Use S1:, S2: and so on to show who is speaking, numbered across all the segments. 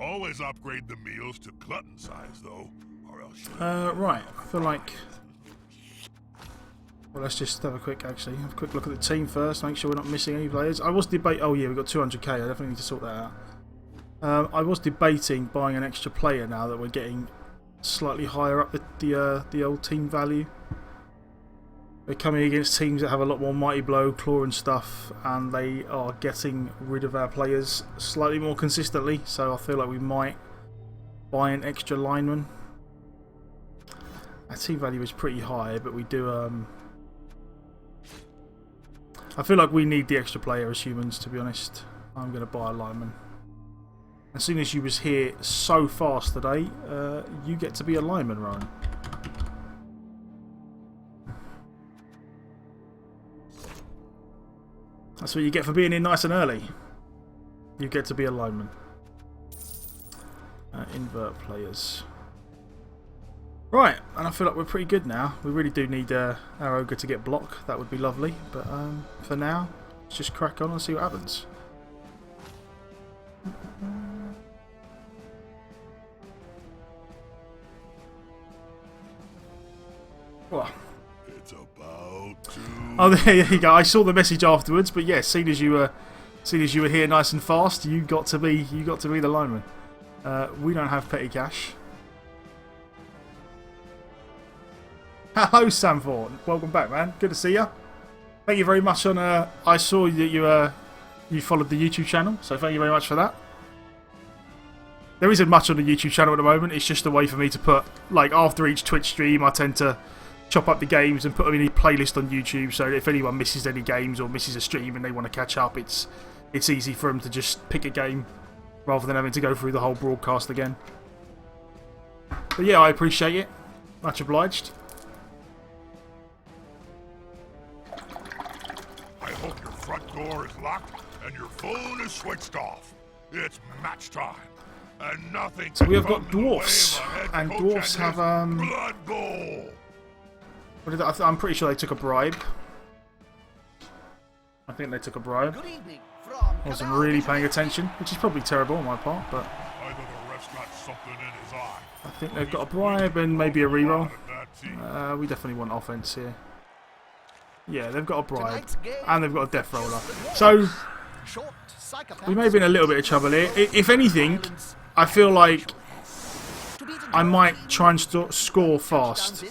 S1: Always upgrade the meals to glutton size, though, or else you...
S2: Right. I feel like... Well, let's just have a quick look at the team first, make sure we're not missing any players. I was debating... Oh, yeah, we've got 200k. I definitely need to sort that out. I was debating buying an extra player now that we're getting slightly higher up the old team value. We're coming against teams that have a lot more Mighty Blow, Claw and stuff, and they are getting rid of our players slightly more consistently, so I feel like we might buy an extra lineman. Our team value is pretty high, but we do... I feel like we need the extra player as humans, to be honest. I'm going to buy a lineman. As soon as you was here so fast today, you get to be a lineman, Ryan. That's what you get for being in nice and early. You get to be a lineman. Invert players. Right, and I feel like we're pretty good now. We really do need our ogre to get block. That would be lovely. But for now, let's just crack on and see what happens. What?
S1: It's about to...
S2: Oh, there you go. I saw the message afterwards, but yeah, seeing as you were here nice and fast, you got to be the lineman. We don't have petty cash. Hello, Sam Ford. Welcome back, man. Good to see you. Thank you very much. I saw that you followed the YouTube channel, so thank you very much for that. There isn't much on the YouTube channel at the moment. It's just a way for me to put, like, after each Twitch stream, I tend to chop up the games and put them in a playlist on YouTube, so if anyone misses any games or misses a stream and they want to catch up, it's easy for them to just pick a game rather than having to go through the whole broadcast again. But yeah, I appreciate it. Much obliged.
S1: I hope your front door is locked and your phone is switched off. It's match time. And nothing.
S2: So we have got dwarfs, and dwarfs have
S1: Blood Bowl.
S2: I'm pretty sure they took a bribe. I think they took a bribe. I wasn't really paying attention, which is probably terrible on my part, but
S1: Either the ref's got something in his eye.
S2: I think they've got a bribe and maybe a reroll. We definitely want offense here. Yeah, they've got a bribe and they've got a death roller. So we may be in a little bit of trouble here. If anything, I feel like I might try and score fast.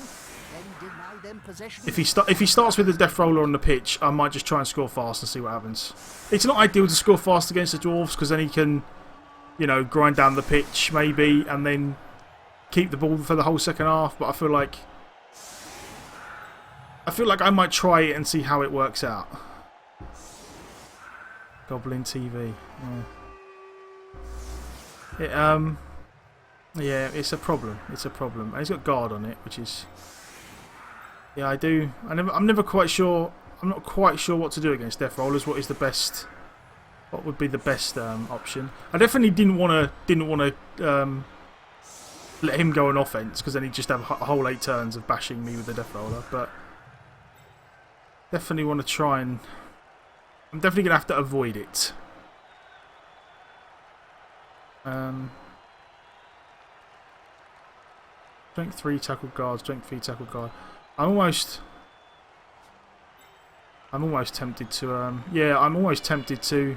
S2: If he starts with the death roller on the pitch, I might just try and score fast and see what happens. It's not ideal to score fast against the dwarves because then he can, you know, grind down the pitch maybe and then keep the ball for the whole second half. But I feel like I might try it and see how it works out. Goblin TV. Yeah. Yeah, it's a problem. It's a problem. And he's got guard on it, which is... Yeah, I do. I'm never quite sure. I'm not quite sure what to do against death rollers. What would be the best option? I definitely didn't want to let him go on offense because then he'd just have a whole 8 turns of bashing me with the death roller. But definitely want to try and. I'm definitely gonna have to avoid it. Strength 3 tackle guard. Strength 3 tackle guard. I'm almost tempted to, yeah, I'm almost tempted to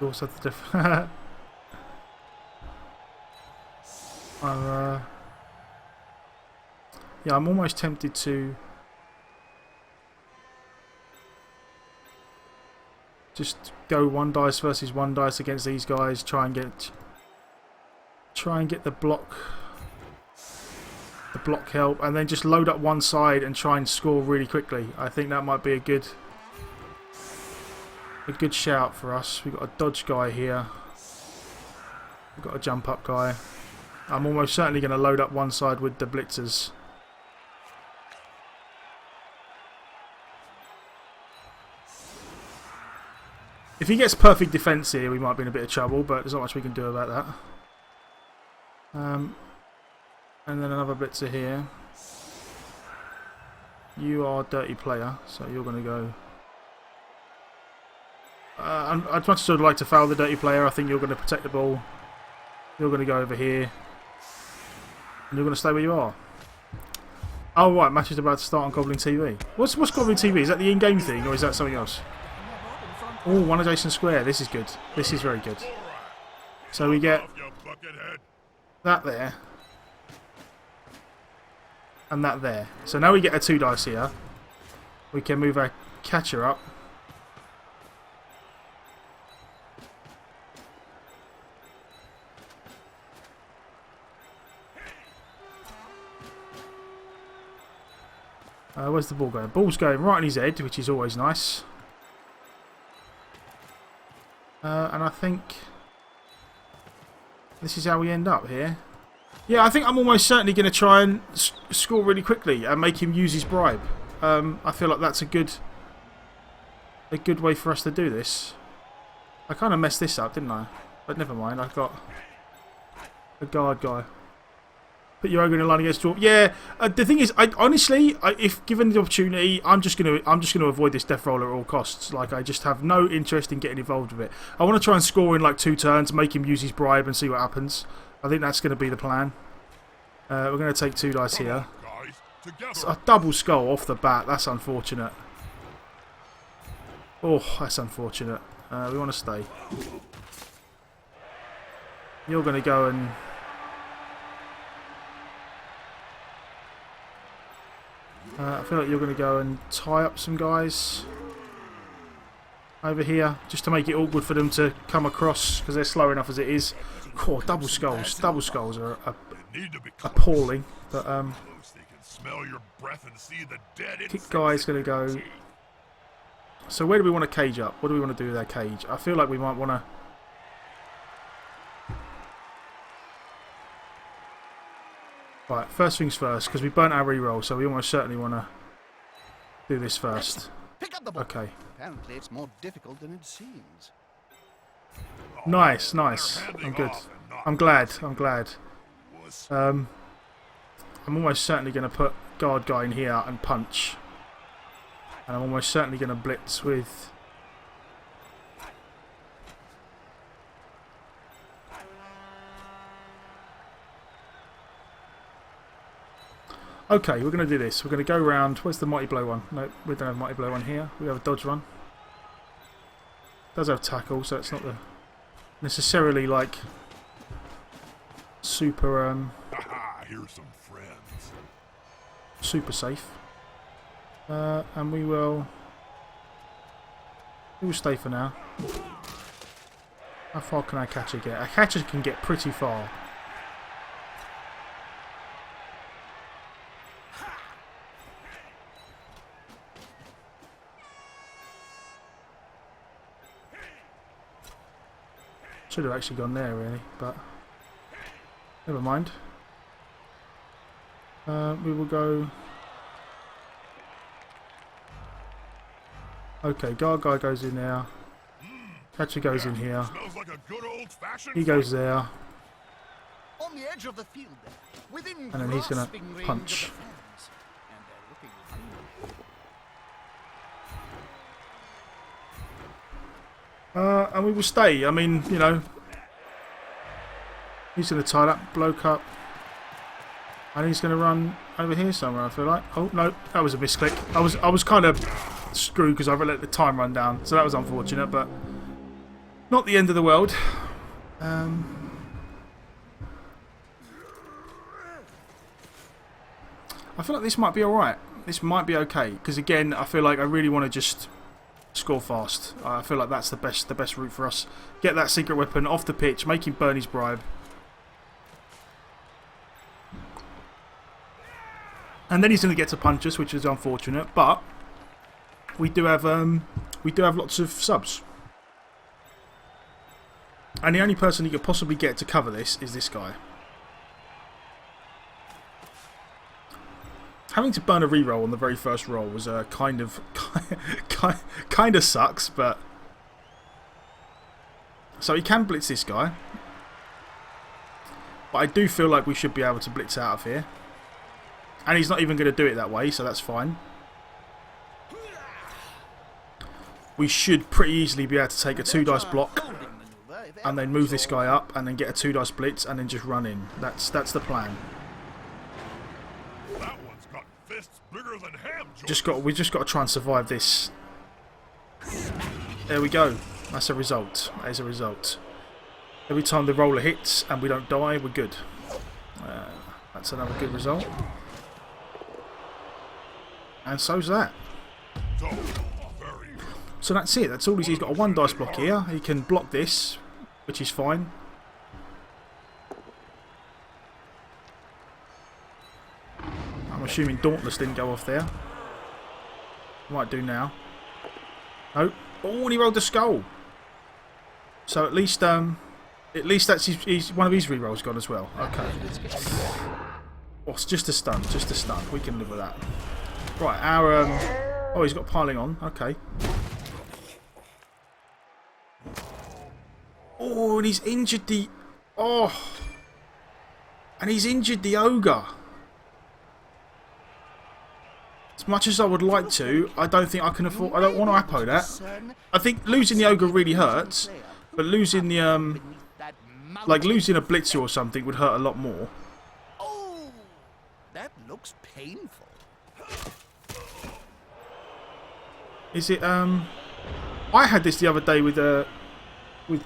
S2: also have the yeah, I'm almost tempted to just go 1 dice versus 1 dice against these guys, try and get the block help, and then just load up one side and try and score really quickly. I think that might be a good shout for us. We've got a dodge guy here. We've got a jump up guy. I'm almost certainly going to load up one side with the blitzers. If he gets perfect defense here, we might be in a bit of trouble, but there's not much we can do about that. And then another blitzer here. You are a dirty player, so you're going to go I'd much sort of like to foul the dirty player. I think you're going to protect the ball. You're going to go over here. And you're going to stay where you are. Oh, right. Match is about to start on Goblin TV. What's Goblin TV? Is that the in-game thing or is that something else? Oh, one adjacent square. This is good. This is very good. So we get that there. And that there. So now we get a 2 dice here. We can move our catcher up. Where's the ball going? Ball's going right on his head, which is always nice. And I think this is how we end up here. Yeah, I think I'm almost certainly going to try and score really quickly and make him use his bribe. I feel like that's a good way for us to do this. I kind of messed this up, didn't I? But never mind. I've got a guard guy. Put your ogre in a line against dwarf. Yeah, the thing is, honestly, if given the opportunity, I'm just gonna avoid this death roll at all costs. Like, I just have no interest in getting involved with it. I want to try and score in like 2 turns, make him use his bribe, and see what happens. I think that's going to be the plan. We're going to take 2 dice here. It's a double skull off the bat. That's unfortunate. Oh, that's unfortunate. We want to stay. You're going to go and... I feel like you're going to go and tie up some guys over here, just to make it awkward for them to come across, because they're slow enough as it is. Oh, double skulls. Double skulls are appalling. But kick guy's going to go. So where do we want to cage up? What do we want to do with our cage? I feel like we might want to... Right, first things first, because we burnt our reroll, so we almost certainly want to do this first.
S3: Pick up the ball.
S2: Okay.
S3: Apparently it's more difficult than it seems.
S2: Nice, nice. I'm good. I'm glad. I'm almost certainly going to put guard guy in here and punch. And I'm almost certainly going to blitz with... Okay, we're going to do this. We're going to go round... Where's the Mighty Blow one? No, we don't have Mighty Blow one here. We have a dodge run. Does have tackle, so it's not the necessarily like super
S1: Here's some friends.
S2: super safe. And we will stay for now. How far can our catcher get? Our catcher can get pretty far. Should have actually gone there really, but never mind. We will go... Okay, guard guy goes in there. Catcher goes in here. He goes there.
S3: On the edge of the field, within
S2: And then he's going to
S3: grasping
S2: punch.
S3: range of the fans.
S2: And we will stay. I mean, you know, he's going to tie that bloke up. And he's going to run over here somewhere, I feel like. Oh, no, that was a misclick. I was kind of screwed because I let the time run down. So that was unfortunate, but not the end of the world. I feel like this might be alright. This might be okay. Because again, I feel like I really want to just score fast. I feel like that's the best route for us. Get that secret weapon off the pitch, make him burn his bribe. And then he's going to get to punch us, which is unfortunate, but we do have lots of subs. And the only person you could possibly get to cover this is this guy. Having to burn a reroll on the very first roll was kind of sucks, but so he can blitz this guy, but I do feel like we should be able to blitz out of here, and he's not even going to do it that way, so that's fine. we should pretty easily be able to take a 2 dice block and then move this guy up and then get a 2 dice blitz and then just run in. That's the plan.
S1: That one's got fists bigger than ham
S2: We just got to try and survive this. There we go. That's a result. That is a result. Every time the roller hits and we don't die, we're good. That's another good result. And so's that. So that's it. That's all he's got a 1 dice block here. He can block this, which is fine. I'm assuming Dauntless didn't go off there. Might do now. Oh, and he rolled the skull. So at least that's one of his rerolls gone as well. Okay. Oh, it's just a stun. Just a stun. We can live with that. Right, our oh, he's got piling on. Okay. Oh, and he's injured the... Oh. And he's injured the ogre. As much as I would like to, I don't think I can afford... I don't want to Apo that. I think losing the ogre really hurts. But losing the... like losing a blitzer or something would hurt a lot more.
S3: Oh, that looks painful.
S2: Is it... I had this the other day with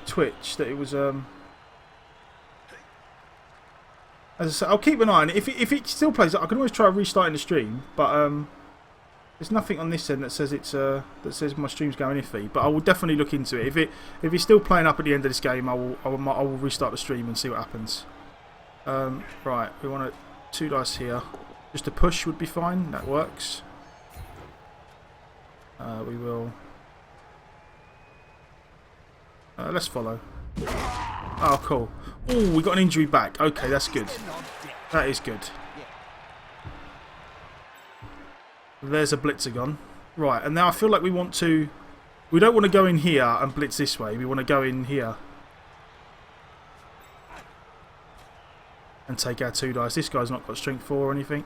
S2: Twitch, that it was as I said, I'll keep an eye on it. If it still plays, I can always try restarting the stream, but there's nothing on this end that says it's that says my stream's going iffy. But I will definitely look into it. If it's still playing up at the end of this game, I will restart the stream and see what happens. Right, we want 2 dice here. Just a push would be fine. That works. We will. Let's follow. Oh, cool. Oh, we got an injury back. Okay, that's good. That is good. There's a blitzer gone. Right, and now I feel like we want to... We don't want to go in here and blitz this way. We want to go in here. And take our 2 dice. This guy's not got strength 4 or anything.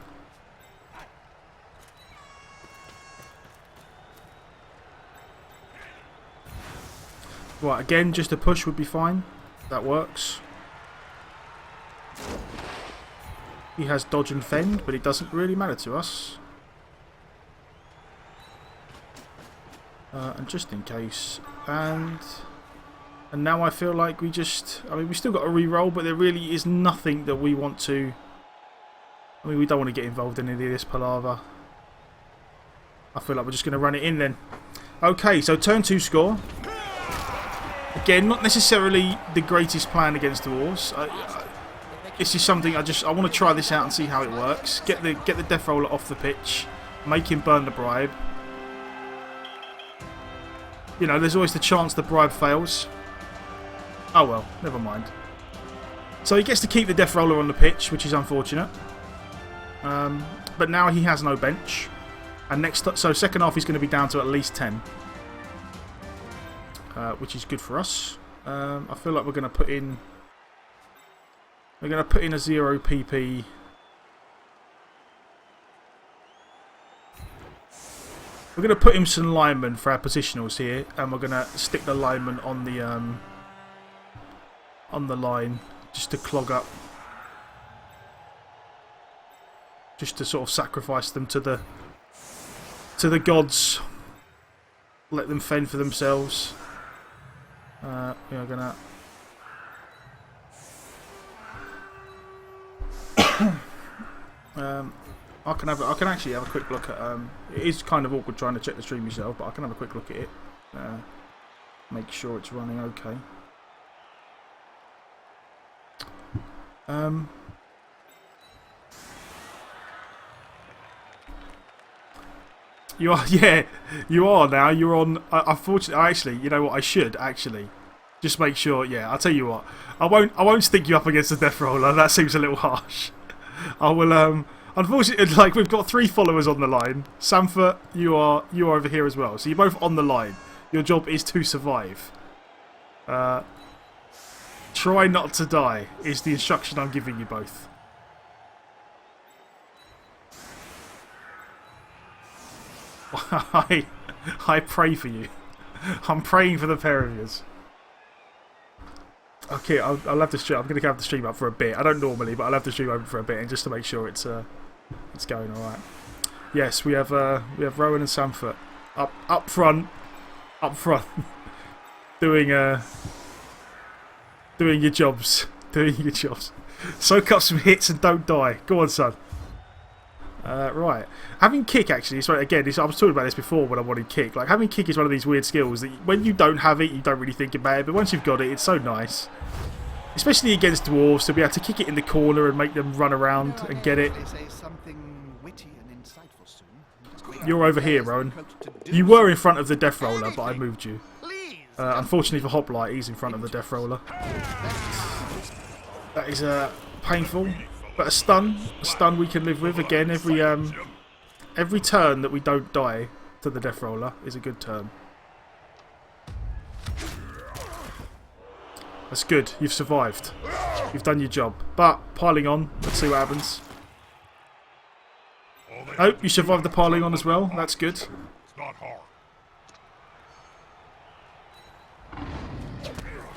S2: Right, again, just a push would be fine. That works. He has dodge and fend, but it doesn't really matter to us. And just in case. And now I feel like we just... I mean, we still got a re-roll, but there really is nothing that we want to... I mean, we don't want to get involved in any of this palaver. I feel like we're just going to run it in then. Okay, so turn 2 score. Again, not necessarily the greatest plan against the Dwarves. This is something I want to try this out and see how it works. Get the Death Roller off the pitch, make him burn the bribe. You know, there's always the chance the bribe fails. Oh well, never mind. So he gets to keep the Death Roller on the pitch, which is unfortunate. But now he has no bench, and so second half he's going to be down to at least 10. Which is good for us. I feel like we're going to put in... We're going to put in a 0 PP. We're going to put him some linemen for our positionals here, and we're going to stick the linemen on the line just to clog up, just to sort of sacrifice them to the gods. Let them fend for themselves. We are gonna. I can actually have a quick look at. It is kind of awkward trying to check the stream yourself, but I can have a quick look at it. Make sure it's running okay. You are, yeah, you are now. You're on. Unfortunately, actually, you know what? I should actually just make sure. Yeah, I'll tell you what. I won't stick you up against the Death Roller. That seems a little harsh. I will. Unfortunately, like we've got 3 followers on the line. Samfer, you are over here as well. So you're both on the line. Your job is to survive. Try not to die is the instruction I'm giving you both. I pray for you. I'm praying for the pair of yous. Okay, I'll have the stream. I'm going to have the stream up for a bit. I don't normally, but I'll have the stream open for a bit, and just to make sure it's going all right. Yes, we have Rowan and Samfoot up front, doing your jobs, Soak up some hits and don't die. Go on, son. Right, having kick actually. So again, I was talking about this before when I wanted kick. Like having kick is one of these weird skills that when you don't have it, you don't really think about it. But once you've got it, it's so nice, especially against dwarves, to be able to kick it in the corner and make them run around and get it. You're over here, Rowan. You were in front of the Death Roller, but I moved you. Unfortunately for Hoplite, he's in front of the Death Roller. That is painful. But a stun we can live with. Again, every turn that we don't die to the Death Roller is a good turn. That's good. You've survived. You've done your job. But piling on. Let's see what happens. Oh, you survived the piling on as well. That's good.
S1: It's not hard.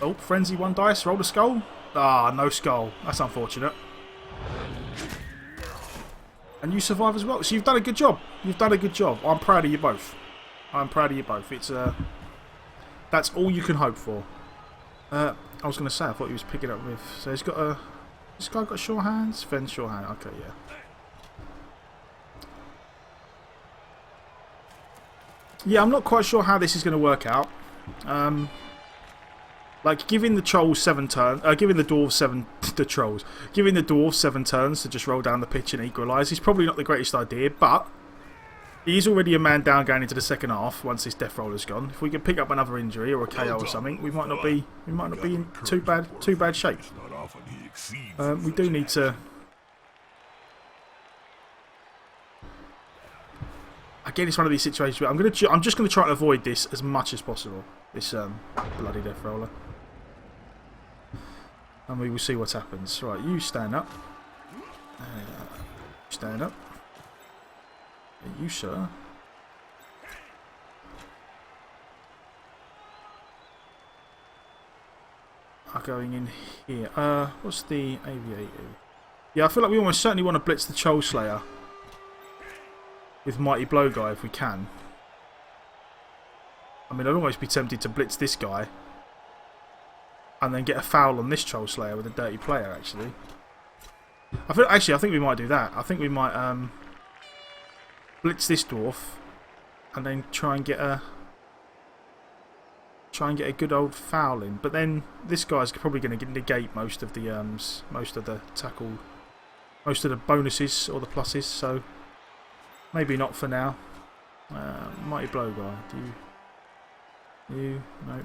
S2: Oh, Frenzy 1 dice. Roll a skull. Ah, no skull. That's unfortunate. And you survive as well. So you've done a good job. You've done a good job. I'm proud of you both. I'm proud of you both. It's that's all you can hope for. I was going to say, I thought he was picking up with. So he's got a. This guy got sure hands. Then sure hand. Okay, yeah. Yeah, I'm not quite sure how this is going to work out. Like giving the trolls 7 turns, giving the dwarves 7 giving the dwarves 7 turns to just roll down the pitch and equalise is probably not the greatest idea, but he's already a man down going into the second half once this Death Roller's gone. If we can pick up another injury or a KO or something, we might not be in too bad shape. We do need to. Again, it's one of these situations where I'm just gonna try and avoid this as much as possible. This bloody Death Roller. And we will see what happens. Right, you stand up. Stand up. You, sir. Are going in here. What's the aviator? Yeah, I feel like we almost certainly want to blitz the Troll Slayer with Mighty Blow Guy if we can. I mean, I'd almost be tempted to blitz this guy and then get a foul on this Troll Slayer with a dirty player, actually. I think we might do that. I think we might blitz this dwarf and then try and get a good old foul in. But then this guy's probably going to negate most of the tackle, most of the bonuses or the pluses. So maybe not for now. Mighty Blow Guy. Do you? No.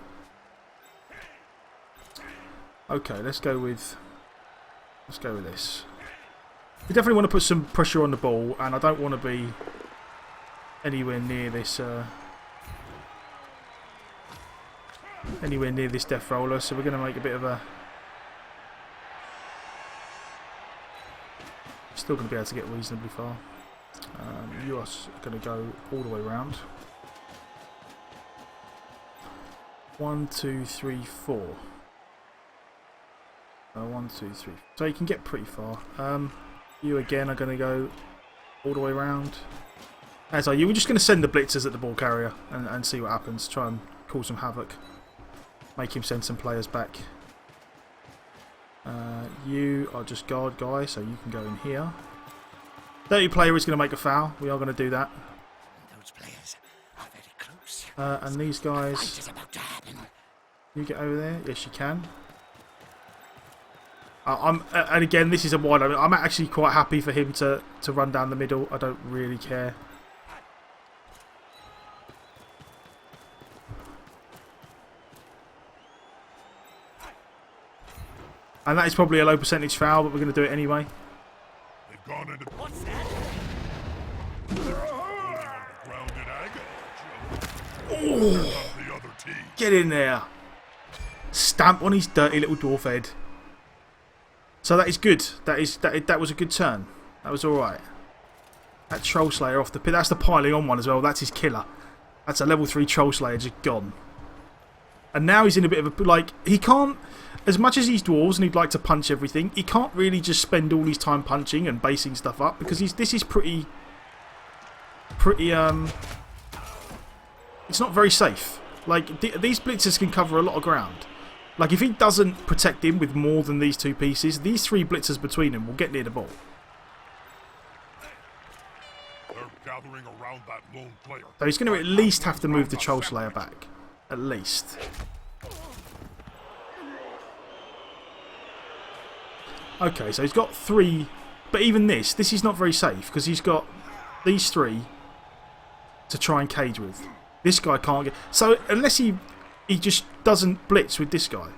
S2: Okay, let's go with this. We definitely want to put some pressure on the ball, and I don't want to be anywhere near this Death Roller, so we're going to make a bit of a. Still going to be able to get reasonably far. You are going to go all the way around. 1, 2, 3, 4. 1, 2, 3. So you can get pretty far. You again are going to go all the way around. As are you. We're just going to send the blitzers at the ball carrier and see what happens. Try and cause some havoc. Make him send some players back. You are just guard guy, so you can go in here. Dirty player is going to make a foul. We are going to do that.
S3: Those players are very close.
S2: And these guys. You get over there? Yes, you can. And again, this is a wide open. I'm actually quite happy for him to run down the middle. I don't really care. And that is probably a low percentage foul, but we're going to do it anyway.
S1: They've gone into.
S3: What's that?
S1: The other team.
S2: Get in there. Stamp on his dirty little dwarf head. So that is good. That was a good turn. That was alright. That Troll Slayer off the pit. That's the piling on one as well. That's his killer. That's a level 3 Troll Slayer just gone. And now he's in a bit of a... Like, he can't... As much as he's dwarves and he'd like to punch everything, he can't really just spend all his time punching and basing stuff up because this is pretty... It's not very safe. Like, these blitzers can cover a lot of ground. Like, if he doesn't protect him with more than these 2 pieces, these 3 blitzers between them will get near the ball.
S1: They're gathering around that lone player.
S2: So he's going to at least have to move the Troll Slayer back. At least. Okay, so he's got 3... But even this is not very safe because he's got these 3 to try and cage with. This guy can't get... So unless he just doesn't blitz with this guy.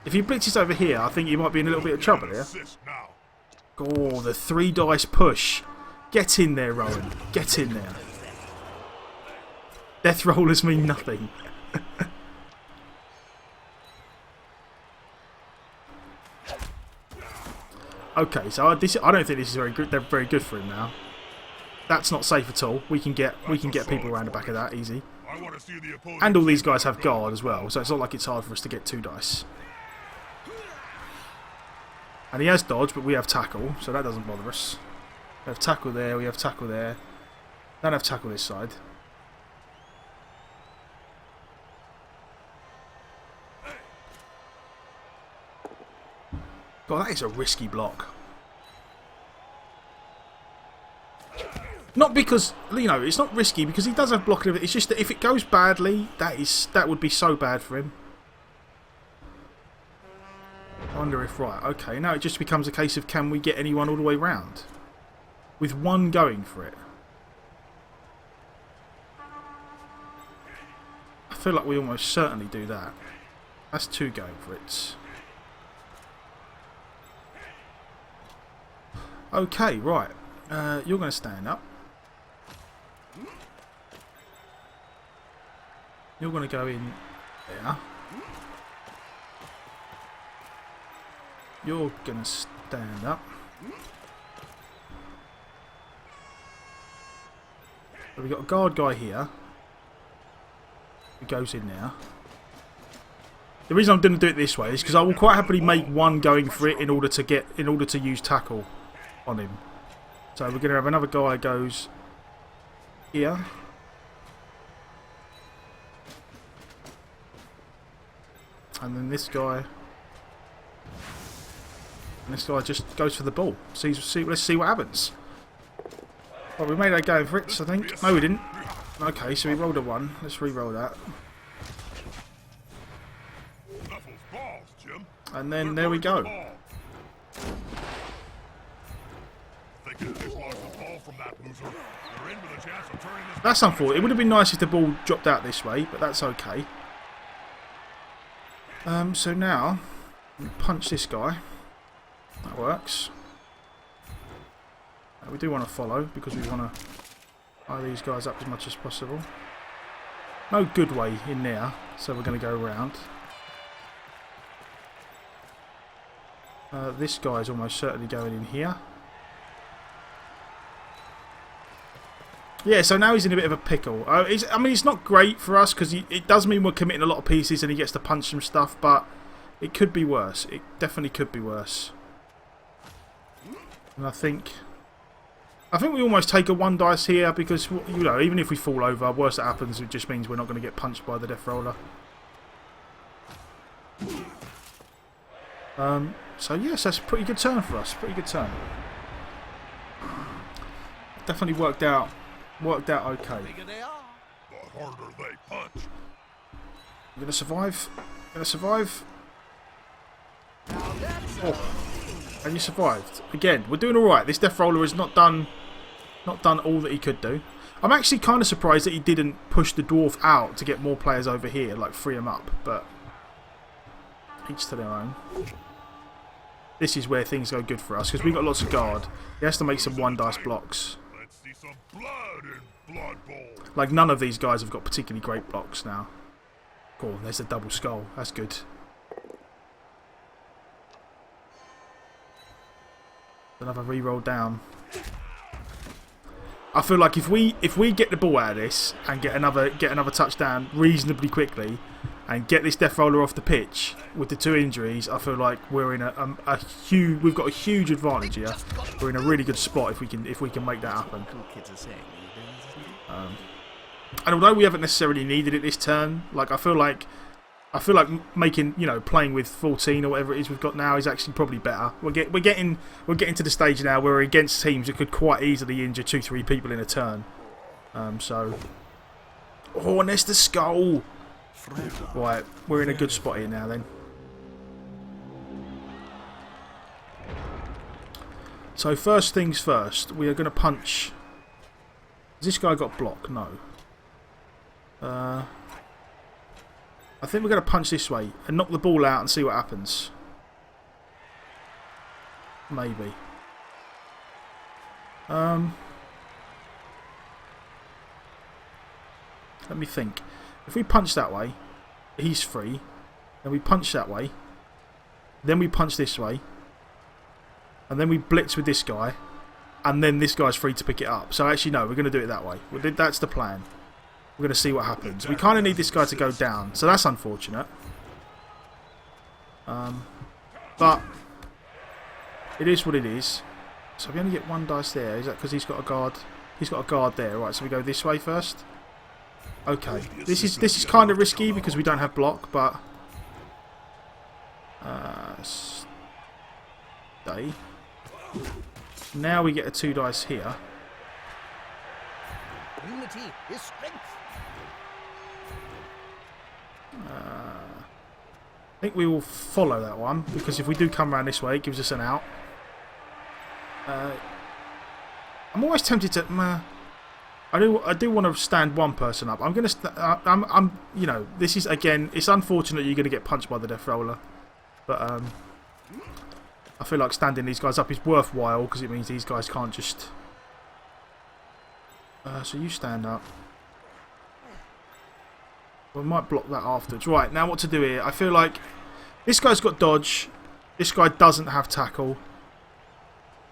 S2: If he blitzes over here, I think he might be in a little bit of trouble here. Oh, the 3 dice push. Get in there, Rowan. Get in there. Death rollers mean nothing. Okay, so I don't think this is very good. They're very good for him now. That's not safe at all. We can get people around the back of that easy. And all these guys have guard as well, so it's not like it's hard for us to get 2 dice. And he has dodge, but we have tackle, so that doesn't bother us. We have tackle there. We have tackle there. Don't have tackle this side. God, that is a risky block. Not because, you know, it's not risky because he does have blocking of it. It's just that if it goes badly, that would be so bad for him. I wonder if, right, okay, now it just becomes a case of can we get anyone all the way round? With 1 going for it. I feel like we almost certainly do that. That's 2 going for it. Okay, right. You're going to stand up. You're going to go in there. You're going to stand up. So we've got a guard guy here. Who goes in there. The reason I'm going to do it this way is because I will quite happily make 1 going for it in order to use tackle on him. So we're going to have another guy goes here. And then this guy. And this guy just goes for the ball. Let's see what happens. Well, we made a go for it, I think. No, we didn't. Okay, so we rolled a 1. Let's re-roll that. And then there we go. That's unfortunate. It would have been nice if the ball dropped out this way, but that's okay. So now, punch this guy. That works. We do want to follow because we want to tie these guys up as much as possible. No good way in there, so we're going to go around. This guy is almost certainly going in here. Yeah, so now he's in a bit of a pickle. I mean, it's not great for us because it does mean we're committing a lot of pieces and he gets to punch some stuff, but it could be worse. It definitely could be worse. And I think we almost take a 1 dice here because, you know, even if we fall over, worst that happens, it just means we're not going to get punched by the Death Roller. So yes, that's a pretty good turn for us. Pretty good turn. Definitely worked out okay.
S1: The harder they punch.
S2: You gonna survive? Gonna survive? Oh, and you survived. Again, we're doing all right. This Death Roller has not done all that he could do. I'm actually kind of surprised that he didn't push the dwarf out to get more players over here, like free him up. But each to their own. This is where things go good for us because we've got lots of guard. He has to make some 1 dice blocks.
S1: Let's see some blood in Blood Bowl.
S2: Like none of these guys have got particularly great blocks now. Cool, there's a double skull. That's good. Another re-roll down. I feel like if we get the ball out of this and get another touchdown reasonably quickly, and get this Death Roller off the pitch with the 2 injuries, I feel like we're in a huge. We've got a huge advantage here. We're in a really good spot if we can make that happen. And although we haven't necessarily needed it this turn, like I feel like making, playing with 14 or whatever it is we've got now is actually probably better. We're getting to the stage now where we're against teams that could quite easily injure 2-3 people in a turn. So, and there's the skull. Right, we're in a good spot here now then. So first things first, we are going to punch. Has this guy got block? No. I think we're going to punch this way and knock the ball out and see what happens. Maybe. Let me think. If we punch that way, he's free. Then we punch that way. Then we punch this way. And then we blitz with this guy. And then this guy's free to pick it up. So actually, no, we're going to do it that way. That's the plan. We're going to see what happens. We kind of need this guy to go down. So that's unfortunate. But it is what it is. So we only get 1 dice there. Is that because he's got a guard? He's got a guard there. Right, so we go this way first. Okay, this is kind of risky because we don't have block, but stay. Now we get a 2 dice here.
S3: Unity is strength.
S2: I think we will follow that one because if we do come around this way, it gives us an out. I'm always tempted to. I do want to stand one person up. I'm gonna. This is again. It's unfortunate you're gonna get punched by the Death Roller, but I feel like standing these guys up is worthwhile because it means these guys can't just. So you stand up. We might block that afterwards. Right, now what to do here? I feel like this guy's got dodge. This guy doesn't have tackle.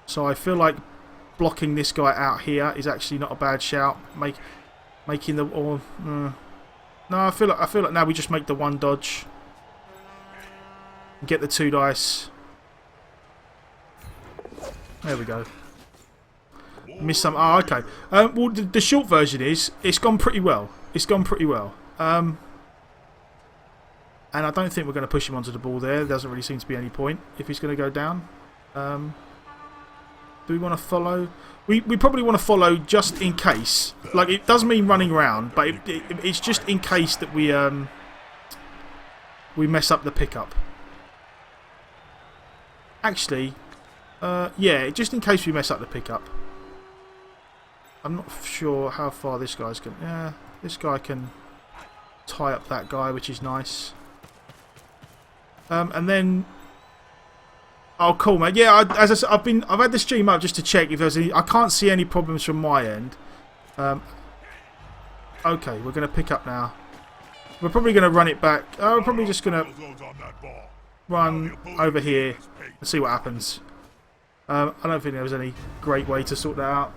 S2: So I feel like blocking this guy out here is actually not a bad shout. Making the no, I feel like now we just make the 1 dodge. Get the 2 dice. There we go. Miss some. Oh, okay. Well, the short version is it's gone pretty well. It's gone pretty well. And I don't think we're going to push him onto the ball there. There doesn't really seem to be any point if he's going to go down. Do we want to follow? We probably want to follow just in case. Like, it does mean running around, but it's just in case that we mess up the pickup. Actually, yeah, just in case we mess up the pickup. I'm not sure how far this guy's going. Yeah, this guy can tie up that guy, which is nice. And then, oh, cool, mate. Yeah, as I said, I've had the stream up just to check if there's any. I can't see any problems from my end. Okay, we're going to pick up now. We're probably going to run it back. We're probably just going to run over here and see what happens. I don't think there was any great way to sort that out.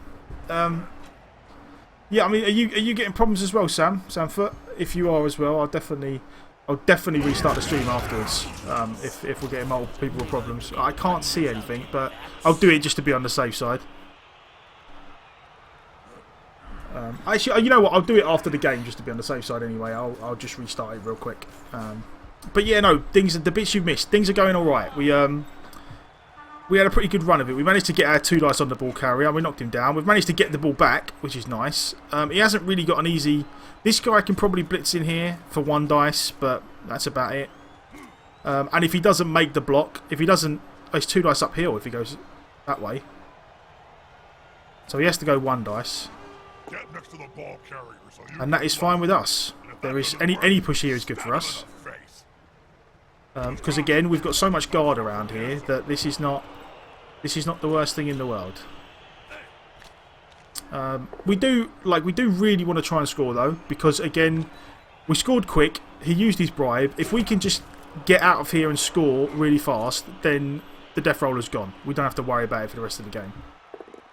S2: Yeah, I mean, are you getting problems as well, Samfoot? If you are as well, I'll definitely restart the stream afterwards. If we're getting multiple people with problems, I can't see anything, but I'll do it just to be on the safe side. Actually, you know what? I'll do it after the game just to be on the safe side anyway. I'll just restart it real quick. But yeah, no, the bits you've missed, things are going all right. We had a pretty good run of it. We managed to get our 2 dice on the ball carrier. We knocked him down. We've managed to get the ball back, which is nice. He hasn't really got an easy. This guy can probably blitz in here for 1 dice, but that's about it. And if he doesn't make the block, if he doesn't, oh, it's 2 dice uphill if he goes that way. So he has to go 1 dice.
S1: Get next to the ball carrier, so you
S2: and that is fine with us. There is any push here is good for us. Because again, we've got so much guard around here that this is not the worst thing in the world. We do really want to try and score though, because again, we scored quick. He used his bribe. If we can just get out of here and score really fast, then the Death Roller's gone. We don't have to worry about it for the rest of the game,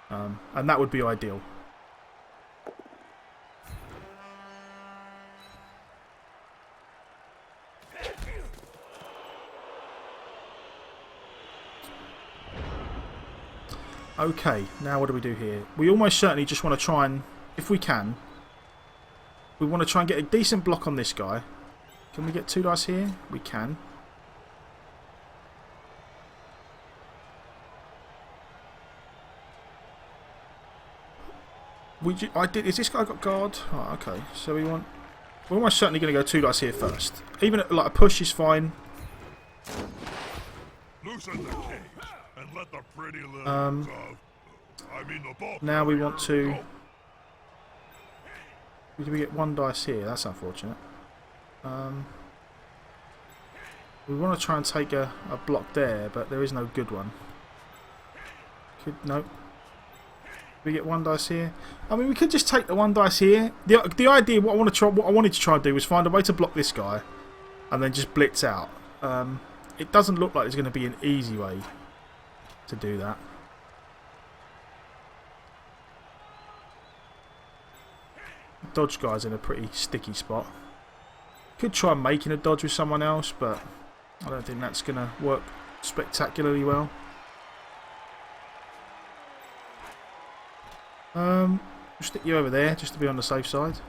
S2: and that would be ideal. Okay, now what do we do here? We almost certainly just want to try and, if we can, we want to try and get a decent block on this guy. Can we get 2 dice here? We can. Is this guy got guard? Oh, okay. So we're almost certainly going to go 2 dice here first. Even like a push is fine.
S1: Loosen the cage and let the pretty little
S2: now we want to. Do we get 1 dice here? That's unfortunate. We want to try and take a block there, but there is no good one. No. We get 1 dice here. I mean, we could just take the 1 dice here. The idea, what I wanted to try and do was find a way to block this guy, and then just blitz out. It doesn't look like there's going to be an easy way to do that. Dodge guy's in a pretty sticky spot. Could try making a dodge with someone else, but I don't think that's going to work spectacularly well. We'll stick you over there just to be on the safe side.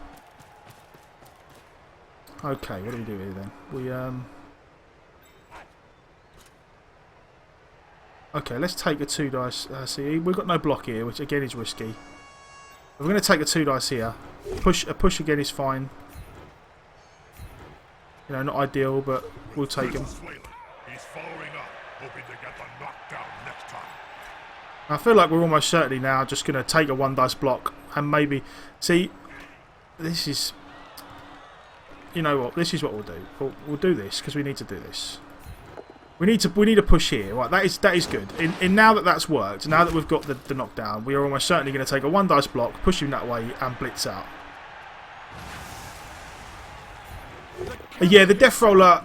S2: Okay, what do we do here then? Okay, let's take a 2 dice. See, we've got no block here, which again is risky. We're going to take a 2 dice here. A push again is fine. You know, not ideal, but we'll take him.
S1: He's following up, hoping to get the knockdown next time.
S2: I feel like we're almost certainly now just going to take a 1 dice block and maybe... See, this is... You know what? This is what we'll do. We'll do this because we need to do this. We need a push here. Right, that is good. In now that that's worked, now that we've got the knockdown, we are almost certainly going to take a 1 dice block, push him that way, and blitz out. Yeah, the death roller.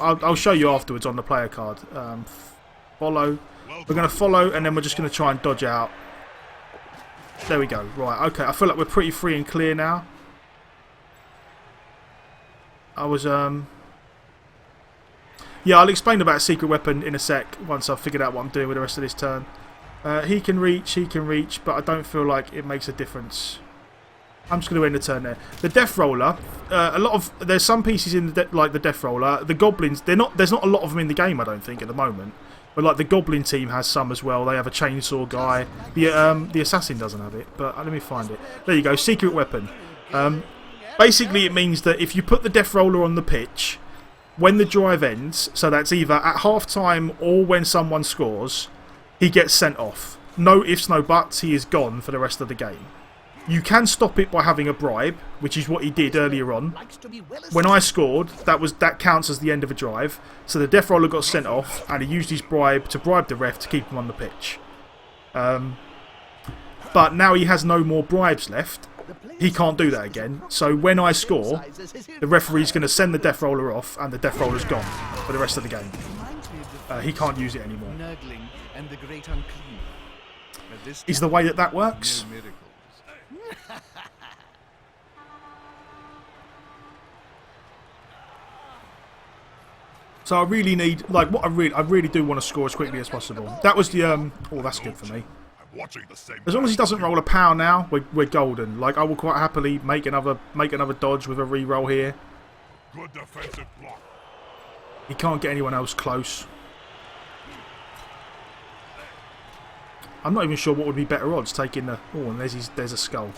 S2: I'll show you afterwards on the player card. Follow. We're going to follow, and then we're just going to try and dodge out. There we go. Right. Okay. I feel like we're pretty free and clear now. Yeah, I'll explain about secret weapon in a sec once I've figured out what I'm doing with the rest of this turn. He can reach, but I don't feel like it makes a difference. I'm just going to end the turn there. The Death Roller, there's some pieces in like the Death Roller. The Goblins, there's not a lot of them in the game, I don't think, at the moment. But like the Goblin team has some as well. They have a chainsaw guy. The Assassin doesn't have it, but let me find it. There you go, secret weapon. Basically, it means that if you put the Death Roller on the pitch, when the drive ends, so that's either at half time or when someone scores, he gets sent off. No ifs, no buts, he is gone for the rest of the game. You can stop it by having a bribe, which is what he did earlier on. When I scored, that counts as the end of a drive. So the Death Roller got sent off, and he used his bribe to bribe the ref to keep him on the pitch. But now he has no more bribes left. He can't do that again. So when I score, the referee's going to send the Death Roller off, and the Death Roller's gone for the rest of the game. He can't use it anymore. Is the way that works? So I really need, like, I really do want to score as quickly as possible. That was the, oh, that's good for me. As long as he doesn't roll a power now, we're golden. Like, I will quite happily make another dodge with a reroll here.
S1: Good defensive block.
S2: He can't get anyone else close. I'm not even sure what would be better odds taking the... Oh, and there's a skull.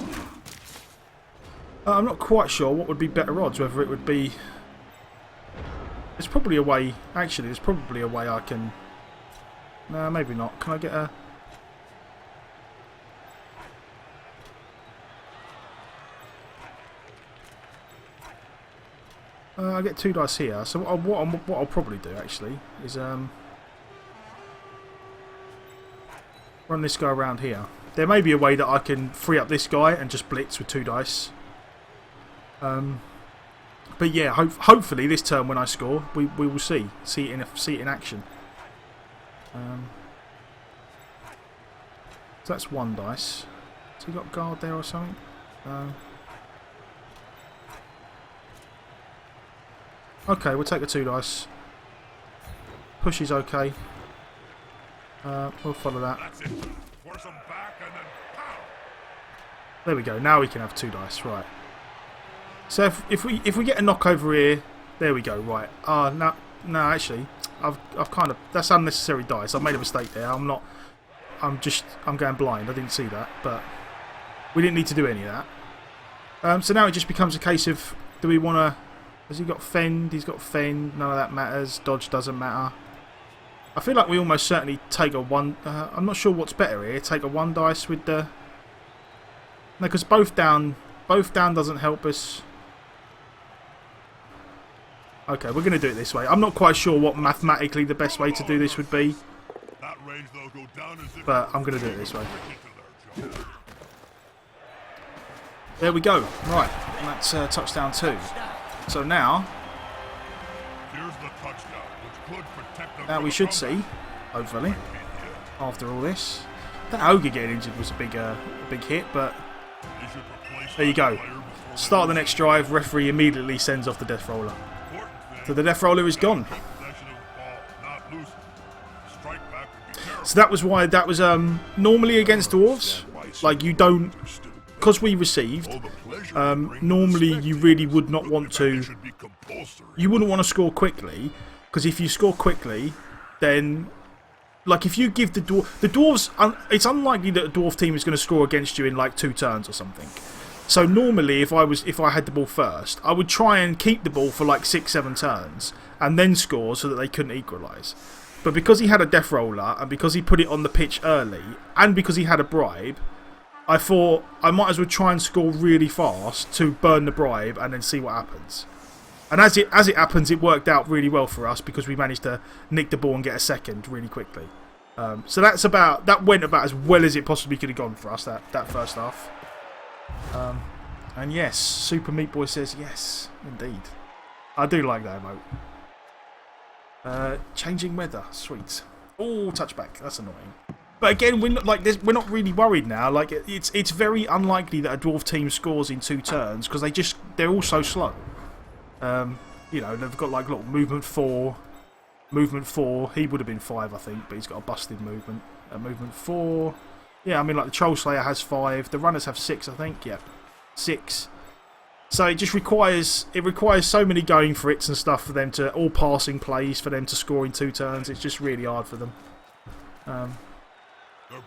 S2: I'm not quite sure what would be better odds, whether it would be... There's probably a way... Actually, there's probably a way I can... No, maybe not. Can I get a... I get 2 dice here. So what I'll probably do, actually, is... run this guy around here. There may be a way that I can free up this guy and just blitz with 2 dice. But yeah, hopefully this turn when I score, we will see it in action. So that's 1 dice. So you got guard there or something? Okay, we'll take the 2 dice. Push is okay. We'll follow that.
S1: force them back and then pow.
S2: There we go. Now we can have 2 dice. Right. So if we get a knock over here, there we go. Right. No, actually, I've kind of, that's unnecessary dice. I've made a mistake there. I'm going blind. I didn't see that, but we didn't need to do any of that. So now it just becomes a case of, do we want to? Has he got fend? He's got fend. None of that matters. Dodge doesn't matter. I feel like we almost certainly take a 1. I'm not sure what's better here. Take a 1 dice with the. No, because both down doesn't help us. Okay, we're going to do it this way. I'm not quite sure what mathematically the best way to do this would be, but I'm going to do it this way. There we go. Right, that's touchdown 2. So now we should see, hopefully, after all this, that ogre getting injured was a big hit, but there you go. Start the next drive. Referee immediately sends off the death roller. So the death roller is gone. So that was why that was normally against dwarves. Like, you don't, because we received. Normally you really would not want to. You wouldn't want to score quickly, because if you score quickly, then, like, if you give the dwarves, it's unlikely that a dwarf team is going to score against you in like 2 turns or something. So normally, if I had the ball first, I would try and keep the ball for like 6-7 turns and then score so that they couldn't equalise. But because he had a death roller and because he put it on the pitch early and because he had a bribe, I thought I might as well try and score really fast to burn the bribe and then see what happens. And as it happens, it worked out really well for us because we managed to nick the ball and get a second really quickly. So that went about as well as it possibly could have gone for us that first half. And yes, Super Meat Boy says yes, indeed. I do like that emote. Changing weather, sweet. Oh, touchback, that's annoying. But again, we're not really worried now. Like, it's very unlikely that a dwarf team scores in 2 turns because they're all so slow. You know, they've got like little movement 4. He would have been 5, I think, but he's got a busted movement. Movement 4. Yeah, I mean, like the Troll Slayer has 5. The runners have 6, I think. Yeah, 6. So it just requires so many going for it and stuff for them to, all passing plays for them to score in 2 turns. It's just really hard for them.
S1: They're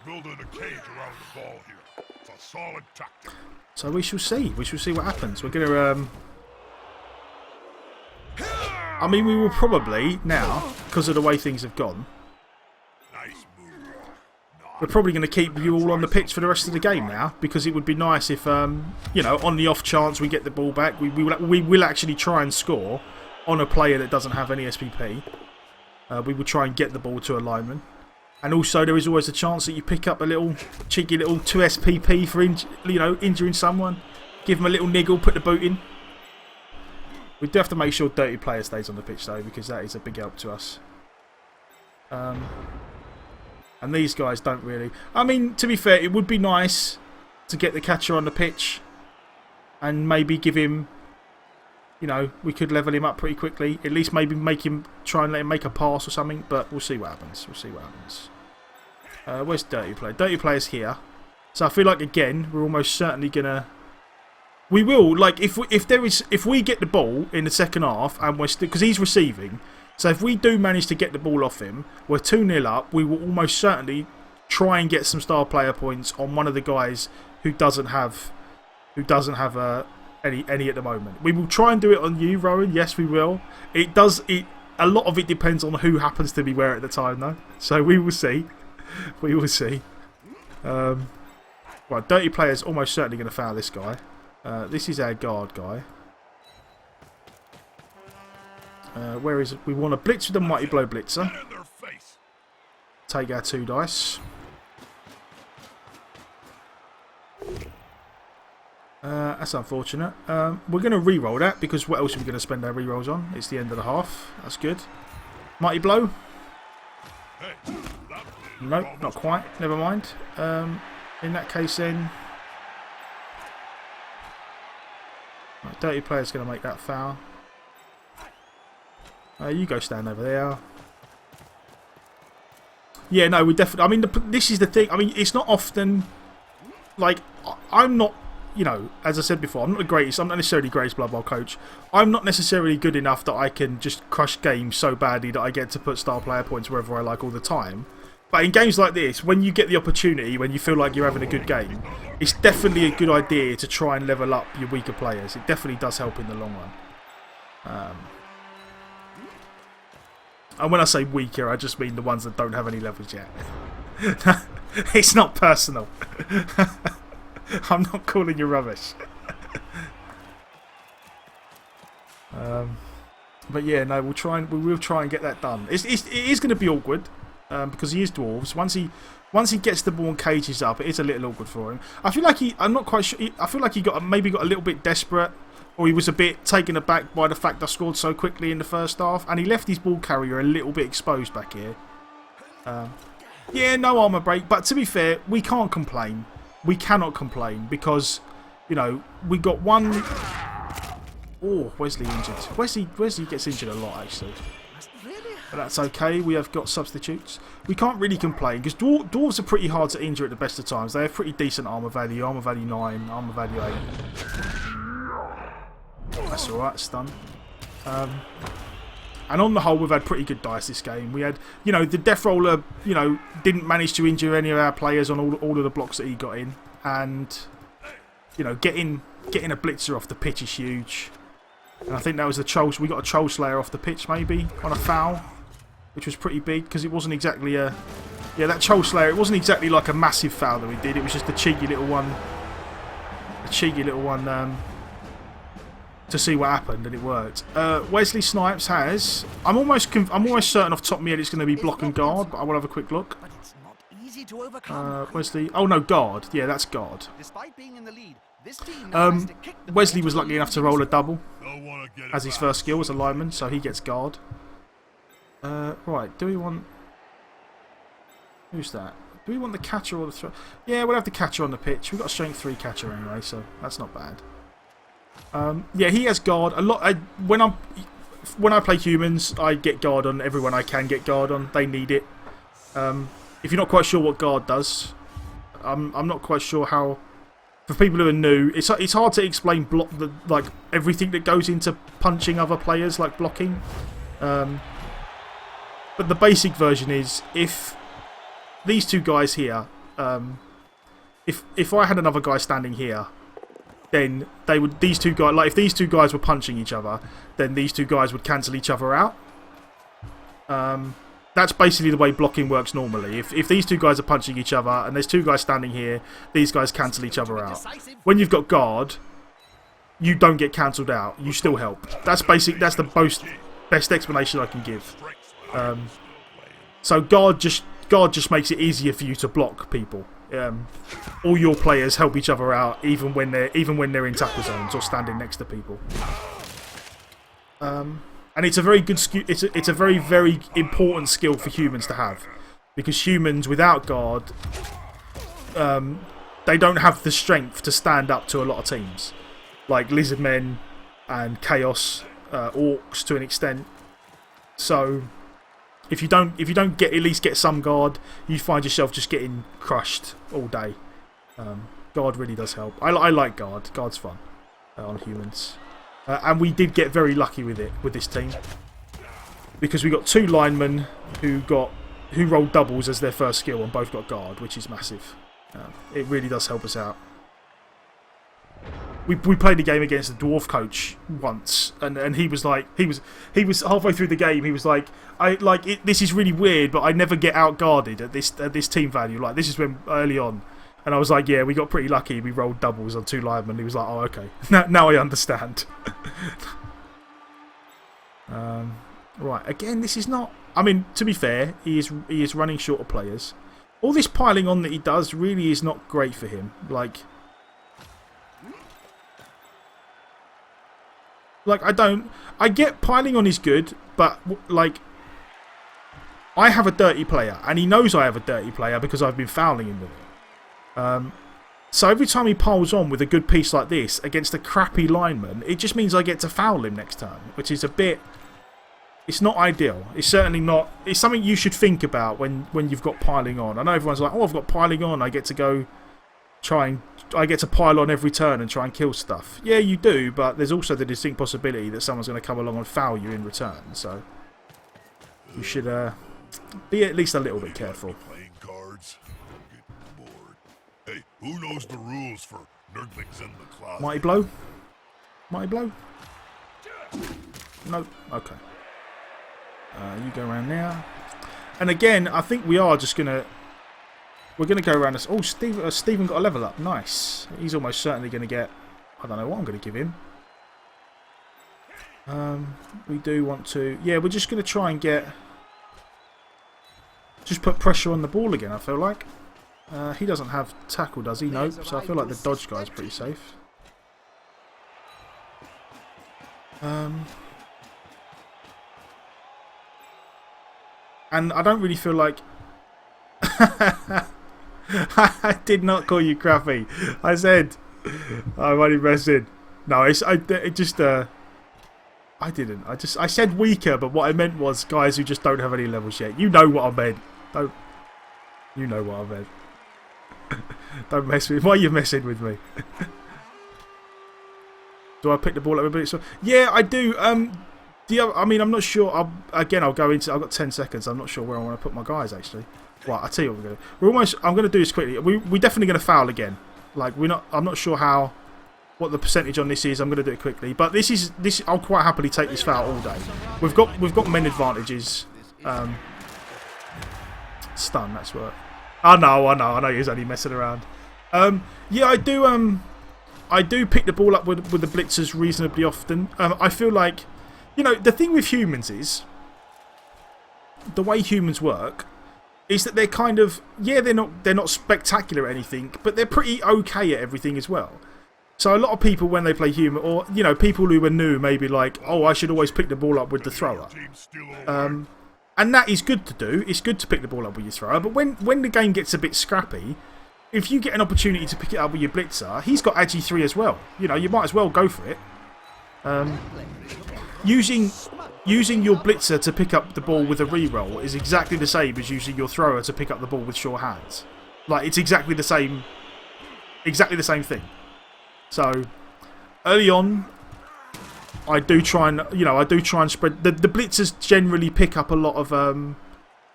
S1: building a cage around the ball here. It's a solid tactic.
S2: So we shall see. We shall see what happens. We're gonna. I mean, we will probably now, because of the way things have gone. We're probably going to keep you all on the pitch for the rest of the game now, because it would be nice if, you know, on the off chance we get the ball back, we will actually try and score on a player that doesn't have any SPP. We will try and get the ball to a lineman. And also there is always a chance that you pick up a little cheeky little 2 SPP for injuring someone. Give them a little niggle, put the boot in. We do have to make sure Dirty Player stays on the pitch though, because that is a big help to us. And these guys don't really. I mean, to be fair, it would be nice to get the catcher on the pitch and maybe give him, you know, we could level him up pretty quickly. At least maybe try and let him make a pass or something, but we'll see what happens. We'll see what happens. Where's Dirty Player? Dirty Player's here. So I feel like, again, we're almost certainly going to. We will, like, if we get the ball in the second half and we're still, because he's receiving. So if we do manage to get the ball off him, we're 2-0 up. We will almost certainly try and get some star player points on one of the guys who doesn't have any at the moment. We will try and do it on you, Rowan. Yes, we will. A lot of it depends on who happens to be where at the time, though. So we will see. We will see. Right, Dirty Player's almost certainly going to foul this guy. This is our guard guy. Where is it? We want to blitz with the Mighty Blow Blitzer. Take our 2 dice. That's unfortunate. We're going to re-roll that because what else are we going to spend our re-rolls on? It's the end of the half. That's good. Mighty Blow. Nope, not quite. Never mind. In that case then... Right, Dirty Player's going to make that foul. You go stand over there. Yeah, no, we definitely... I mean, this is the thing. I mean, it's not often... Like, I'm not... You know, as I said before, I'm not the greatest. I'm not necessarily the greatest Blood Bowl coach. I'm not necessarily good enough that I can just crush games so badly that I get to put star player points wherever I like all the time. But in games like this, when you get the opportunity, when you feel like you're having a good game, it's definitely a good idea to try and level up your weaker players. It definitely does help in the long run. And when I say weaker, I just mean the ones that don't have any levels yet. It's not personal. I'm not calling you rubbish. But yeah, no, we will try and get that done. It is going to be awkward because he is dwarves. Once he gets the ball and cages up, it is a little awkward for him. I feel like I'm not quite sure. I feel like he maybe got a little bit desperate, or he was a bit taken aback by the fact I scored so quickly in the first half, and he left his ball carrier a little bit exposed back here. Yeah, no armour break, but to be fair, we can't complain. We cannot complain because, you know, we got one... Oh, Wesley injured. Wesley gets injured a lot, actually. But that's okay. We have got substitutes. We can't really complain because dwarves are pretty hard to injure at the best of times. They have pretty decent armour value. Armour value 9, armour value 8. That's alright, stun. And on the whole, we've had pretty good dice this game. We had, you know, the Death Roller, you know, didn't manage to injure any of our players on all of the blocks that he got in. And, you know, getting a Blitzer off the pitch is huge. And I think that was the Troll. We got a Troll Slayer off the pitch, maybe, on a foul, which was pretty big because it wasn't exactly a... Yeah, that Troll Slayer, it wasn't exactly like a massive foul that we did. It was just a cheeky little one. To see what happened, and it worked. Wesley Snipes has... I'm almost certain off the top of my head it's going to be block and guard, but I will have a quick look. Wesley... Oh, no, guard. Yeah, that's guard. Wesley was lucky enough to roll a double as his first skill as a lineman, so he gets guard. Right, do we want... Who's that? Do we want the catcher or the throw? Yeah, we'll have the catcher on the pitch. We've got a strength 3 catcher anyway, so that's not bad. Yeah, he has guard a lot. When I play humans, I get guard on everyone I can get guard on. They need it. If you're not quite sure what guard does, I'm not quite sure how. For people who are new, it's hard to explain like everything that goes into punching other players, like blocking. But the basic version is if these two guys here, if I had another guy standing here, then these two guys, like if these two guys were punching each other, then these two guys would cancel each other out. That's basically the way blocking works normally. If these two guys are punching each other and there's two guys standing here, these guys cancel each other out. When you've got guard, you don't get cancelled out. You still help. That's the best explanation I can give. So guard just makes it easier for you to block people. All your players help each other out, even when they're in tackle zones or standing next to people. And it's a very good skill. It's a very, very important skill for humans to have, because humans without guard, they don't have the strength to stand up to a lot of teams, like Lizardmen and Chaos Orcs to an extent. So if you don't at least get some guard, you find yourself just getting crushed all day. Guard really does help. I like guard. Guard's fun on humans. And we did get very lucky with this team, because we got two linemen who rolled doubles as their first skill and both got guard, which is massive. It really does help us out. We played a game against the dwarf coach once, and he was like, he was halfway through the game. He was like, this is really weird, but I never get out guarded at this team value. Like, this is when early on. And I was like, yeah, we got pretty lucky. We rolled doubles on two linemen. He was like, oh, okay. Now I understand. Right, again, this is not... I mean, to be fair, he is running short of players. All this piling on that he does really is not great for him. Like, I get piling on is good, but, like, I have a dirty player, and he knows I have a dirty player because I've been fouling him with it. So every time he piles on with a good piece like this against a crappy lineman, it just means I get to foul him next turn, which is a bit It's not ideal. It's certainly not. It's something you should think about when you've got piling on. I know everyone's like, oh, I've got piling on. I get to go I get to pile on every turn and try and kill stuff. Yeah, you do, but there's also the distinct possibility that someone's going to come along and foul you in return. So you should be at least a little bit careful.
S1: Playing cards. Get bored. Hey, who knows the rules for Nerdlings in the Closet?
S2: Mighty blow? Mighty blow? No. Okay. You go around now. And again, I think we are just going to... We're going to go around this... Oh, Stephen got a level up. Nice. He's almost certainly going to get... I don't know what I'm going to give him. We do want to... Yeah, we're just going to try and get... Just put pressure on the ball again, I feel like. He doesn't have tackle, does he? Nope. So I feel like the dodge guy's pretty safe. And I don't really feel like... I did not call you crappy. I said... I'm only messing. No, I didn't. I said weaker, but what I meant was guys who just don't have any levels yet. You know what I meant. You know what I meant. Don't mess with me. Why are you messing with me? Do I pick the ball up a bit? So yeah, I do. I mean, I'm not sure. I'll go into. I've got 10 seconds. I'm not sure where I want to put my guys actually. Right, I'll tell you what we're going to do. I'm going to do this quickly. We're definitely going to foul again. Like I'm not sure what the percentage on this is. I'm going to do it quickly. But this. I'll quite happily take this foul all day. We've got men advantages. Stun. That's what. I know. He's only messing around. Yeah, I do pick the ball up with the blitzers reasonably often. I feel like, the thing with humans is the way humans work is that they're kind of they're not spectacular at anything, but they're pretty okay at everything as well. So a lot of people when they play human, or people who are new, maybe like, oh, I should always pick the ball up with the thrower. And that is good to do. It's good to pick the ball up with your thrower. But when the game gets a bit scrappy, if you get an opportunity to pick it up with your blitzer, he's got Agi 3 as well. You might as well go for it. Using your blitzer to pick up the ball with a reroll is exactly the same as using your thrower to pick up the ball with sure hands. Like, it's exactly the same thing. So, early on, I do try and spread. The blitzers generally pick up a lot of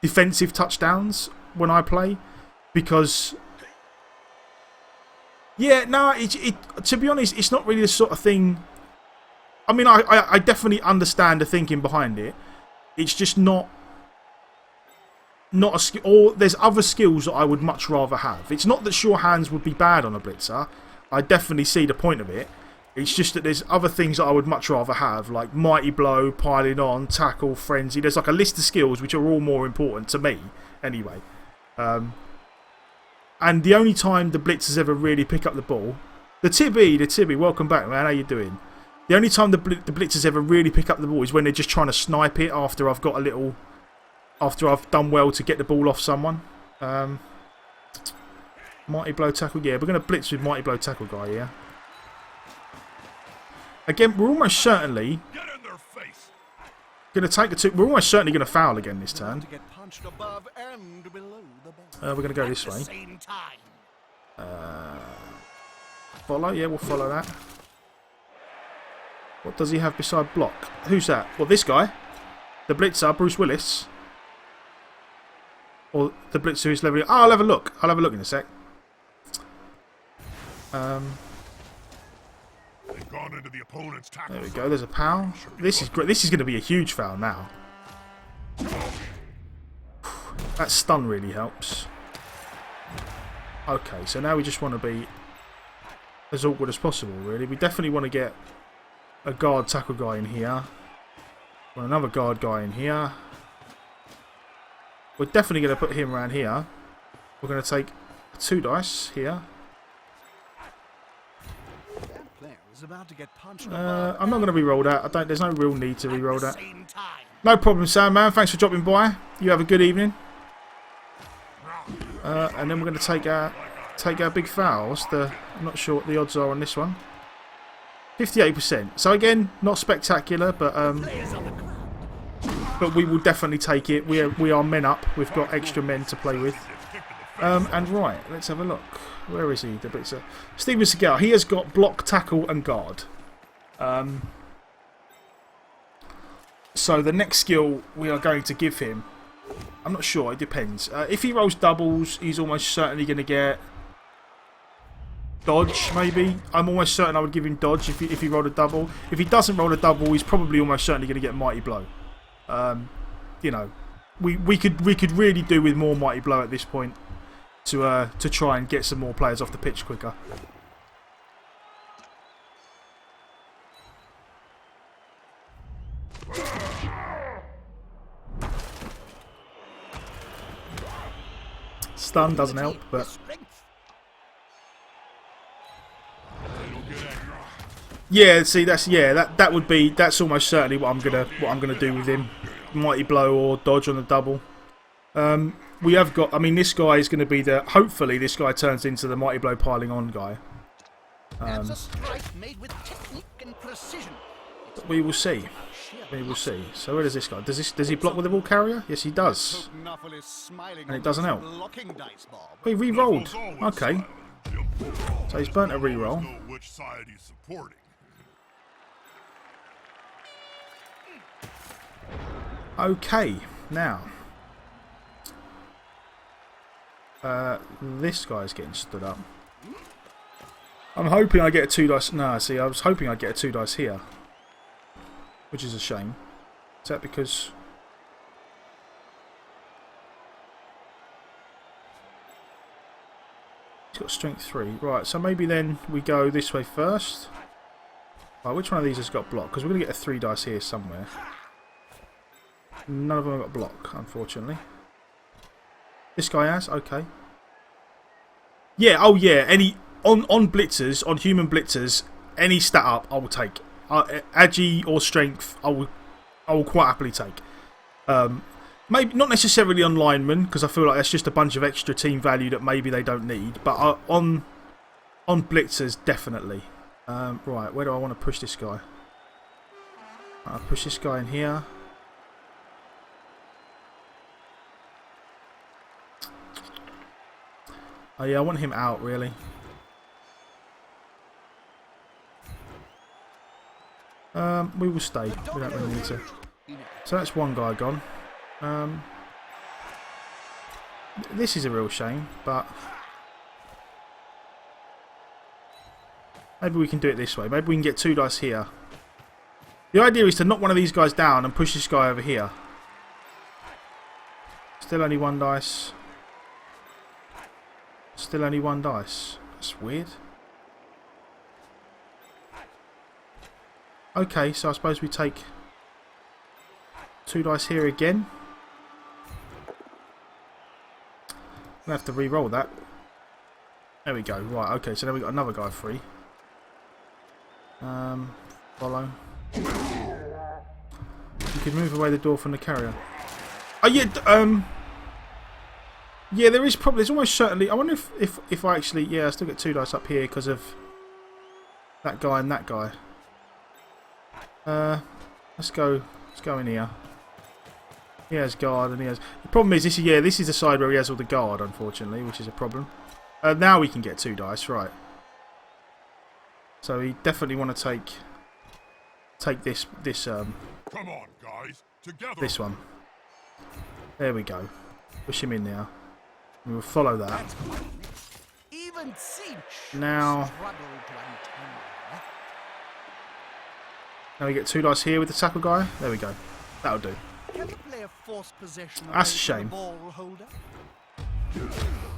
S2: defensive touchdowns when I play, because to be honest, it's not really the sort of thing. I mean, I definitely understand the thinking behind it. It's just not a skill. Or there's other skills that I would much rather have. It's not that sure hands would be bad on a blitzer. I definitely see the point of it. It's just that there's other things that I would much rather have, like Mighty Blow, Piling On, Tackle, Frenzy. There's like a list of skills which are all more important to me, anyway. And the only time the blitzers ever really pick up the ball... The Tibby, welcome back, man. How you doing? The only time the blitzers ever really pick up the ball is when they're just trying to snipe it after I've done well to get the ball off someone. Mighty Blow, Tackle. Yeah, we're going to blitz with Mighty Blow, Tackle guy here. Again, we're almost certainly going to take the two. We're almost certainly going to foul again this turn. We're going to go this way. Follow, yeah, we'll follow that. What does he have beside block? Who's that? Well, this guy, the blitzer, Bruce Willis, or the blitzer who's leveling. Oh, I'll have a look. I'll have a look in a sec.
S1: Gone into the opponent's tackle.
S2: There we go. There's a foul. This is great. This is going to be a huge foul now. That stun really helps. Okay, so now we just want to be as awkward as possible, really. We definitely want to get a guard tackle guy in here. Want another guard guy in here. We're definitely going to put him around here. We're going to take 2 dice here. I'm not going to re-roll that. There's no real need to re-roll that. No problem, Sam, man. Thanks for dropping by. You have a good evening. And then we're going to take our big foul. I'm not sure what the odds are on this one. 58%. So again, not spectacular, but but we will definitely take it. We are men up. We've got extra men to play with. And right, let's have a look. Where is he? The bits of Steven Seagal. He has got block, tackle, and guard. So the next skill we are going to give him, I'm not sure. It depends. If he rolls doubles, he's almost certainly going to get dodge. Maybe I'm almost certain I would give him dodge if he rolled a double. If he doesn't roll a double, he's probably almost certainly going to get mighty blow. You know, we could really do with more mighty blow at this point to try and get some more players off the pitch quicker. Stun doesn't help, but yeah, see that would be almost certainly what I'm gonna do with him. Mighty blow or dodge on the double. We have got. I mean, this guy is going to be the. Hopefully, this guy turns into the mighty blow piling on guy.
S3: That's a strike made with technique and precision.
S2: We will see. We will see. So where does this guy? Does he block with the ball carrier? Yes, he does. And it doesn't help. We re-rolled. Okay. So he's burnt a re-roll. Okay. Now. This guy's getting stood up. I'm hoping I get a 2 dice. No, see, I was hoping I'd get a 2 dice here. Which is a shame. Is that because... he's got strength 3. Right, so maybe then we go this way first. Right, which one of these has got block? Because we're going to get a 3 dice here somewhere. None of them have got block, unfortunately. This guy has? Okay. Yeah, oh yeah, any... On blitzers, on human blitzers, any stat up I will take. Agi or strength, I will quite happily take. Maybe not necessarily on linemen, because I feel like that's just a bunch of extra team value that maybe they don't need. But on blitzers, definitely. Right, where do I want to push this guy? I'll push this guy in here. Oh yeah, I want him out really. We will stay. We don't really need to. So that's one guy gone. This is a real shame, but maybe we can do it this way. Maybe we can get 2 dice here. The idea is to knock one of these guys down and push this guy over here. Still only 1 dice. Still only 1 dice. That's weird. Okay, so I suppose we take 2 dice here again. I'm going to have to re-roll that. There we go. Right, okay, so now we've got another guy free. Follow. You can move away the door from the carrier. Oh, yeah, yeah, there is probably... there's almost certainly... I wonder if I actually... yeah, I still get 2 dice up here because of that guy and that guy. Let's go in here. He has guard and he has... the problem is, this is the side where he has all the guard, unfortunately, which is a problem. Now we can get 2 dice, right. So we definitely want to take this
S1: Come on, guys. Together.
S2: This one. There we go. Push him in now. And we'll follow that.
S3: Even
S2: now we get 2 dice here with the tackle guy. There we go. That'll do. That's a shame.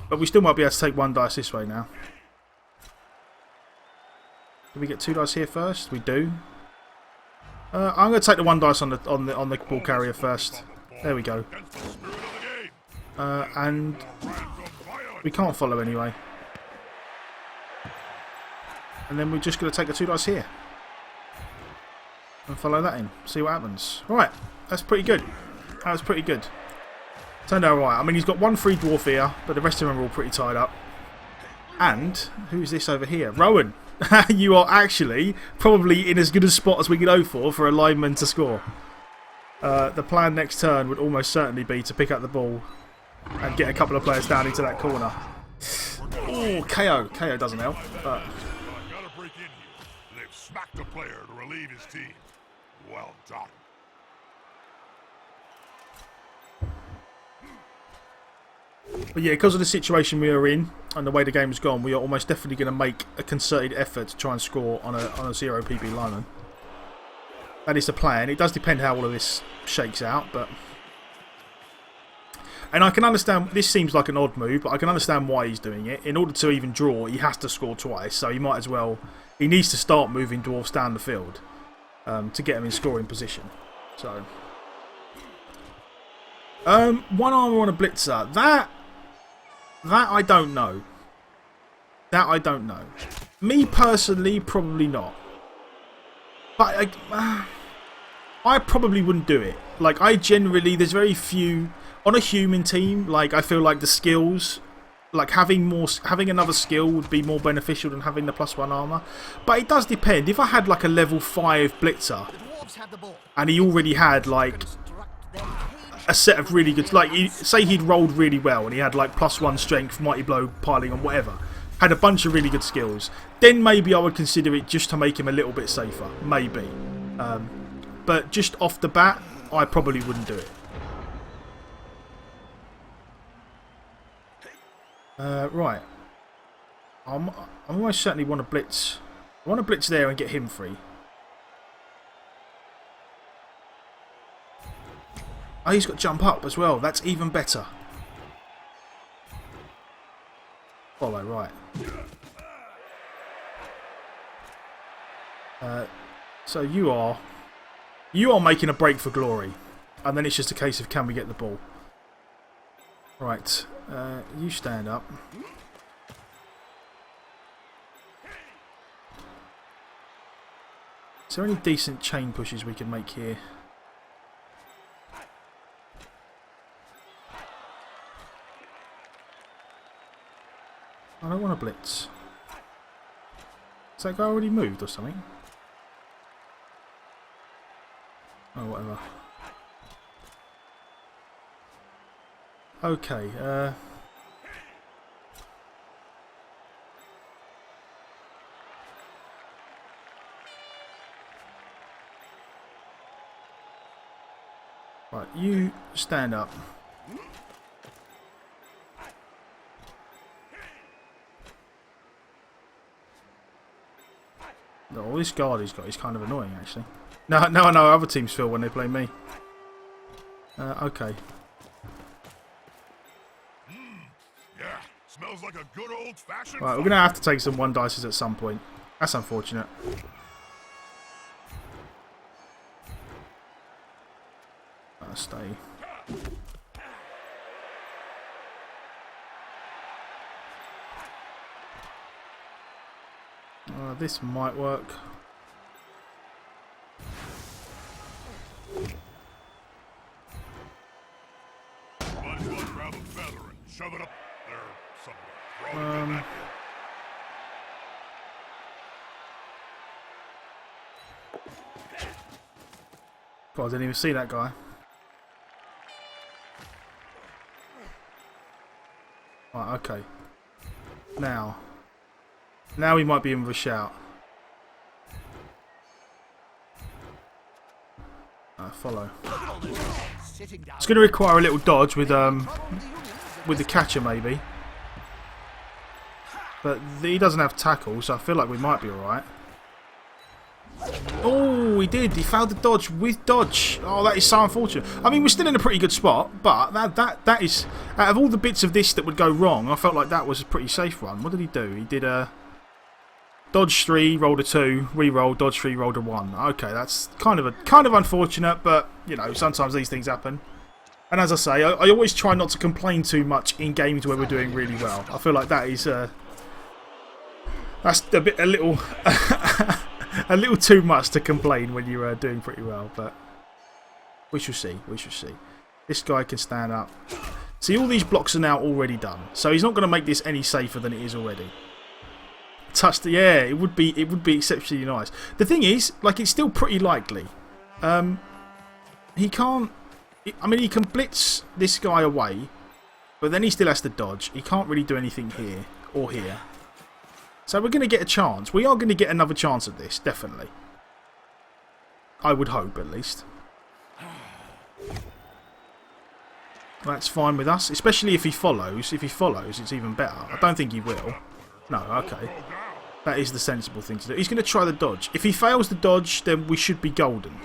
S2: But we still might be able to take 1 dice this way now. Did we get 2 dice here first? We do. I'm going to take the 1 dice on the ball carrier first. There we go. And we can't follow anyway. And then we're just going to take the 2 dice here. And follow that in. See what happens. Right. That's pretty good. That was pretty good. Turned out alright. I mean, he's got 1 free dwarf here, but the rest of them are all pretty tied up. And, who's this over here? Rowan. You are actually probably in as good a spot as we could hope for a lineman to score. the plan next turn would almost certainly be to pick up the ball and get a couple of players down into that corner. Oh, KO. KO doesn't help. But
S1: Gotta break in here. They've smacked a player to relieve his team. Well done.
S2: yeah, because of the situation we are in and the way the game has gone, we are almost definitely going to make a concerted effort to try and score on a 0 PB lineman. That is the plan. It does depend how all of this shakes out, but... And I can understand, this seems like an odd move, but I can understand why he's doing it. In order to even draw, he has to score twice, so he might as well... He needs to start moving dwarfs down the field to get him in scoring position. So... one armour on a blitzer. That I don't know. That I don't know. Me personally, probably not. But I probably wouldn't do it. Like, I generally, there's very few on a human team. Like, I feel like the skills, like having another skill would be more beneficial than having the +1 armour. But it does depend. If I had like a level 5 blitzer, and he already had like a set of really good, like say he'd rolled really well and he had like +1 strength, mighty blow, piling on, whatever, had a bunch of really good skills, then maybe I would consider it just to make him a little bit safer, maybe. But just off the bat, I probably wouldn't do it. Right, I'm almost certainly want to blitz. I want to blitz there and get him free. Oh, he's got jump up as well. That's even better. Follow, right. So you are making a break for glory, and then it's just a case of can we get the ball. Right, you stand up. Is there any decent chain pushes we can make here? I don't want to blitz. Has that guy already moved or something? Oh, whatever. Okay, right, you stand up. Oh, this guard he's got is kind of annoying, actually. Now I know how other teams feel when they play me. Okay.
S1: Yeah, smells like a good old-fashioned.
S2: Right, we're going to have to take some 1-dices at some point. That's unfortunate. Stay. This might work.
S1: Might as well grab a feather and shove it up there somewhere. Throw it in that.
S2: God, I didn't even see that guy. Right, okay. Now we might be in with a shout. Follow. It's going to require a little dodge with the catcher maybe. But he doesn't have tackle, so I feel like we might be alright. Oh, he did. He failed the dodge with dodge. Oh, that is so unfortunate. I mean, we're still in a pretty good spot, but that is... Out of all the bits of this that would go wrong, I felt like that was a pretty safe one. What did he do? He did a... Dodge 3, rolled a 2, re-roll, dodge 3, rolled a 1. Okay, that's kind of unfortunate, but, you know, sometimes these things happen. And as I say, I always try not to complain too much in games where we're doing really well. I feel like that is... that's a little... a little too much to complain when you're doing pretty well, but we shall see. We shall see. This guy can stand up. See, all these blocks are now already done, so he's not going to make this any safer than it is already. Touched, yeah, it would be exceptionally nice. The thing is, like, it's still pretty likely. he can't... I mean, he can blitz this guy away, but then he still has to dodge. He can't really do anything here or here. So we're going to get a chance. We are going to get another chance at this, definitely. I would hope, at least. That's fine with us, especially if he follows. If he follows, it's even better. I don't think he will. No, okay. That is the sensible thing to do. He's going to try the dodge. If he fails the dodge, then we should be golden.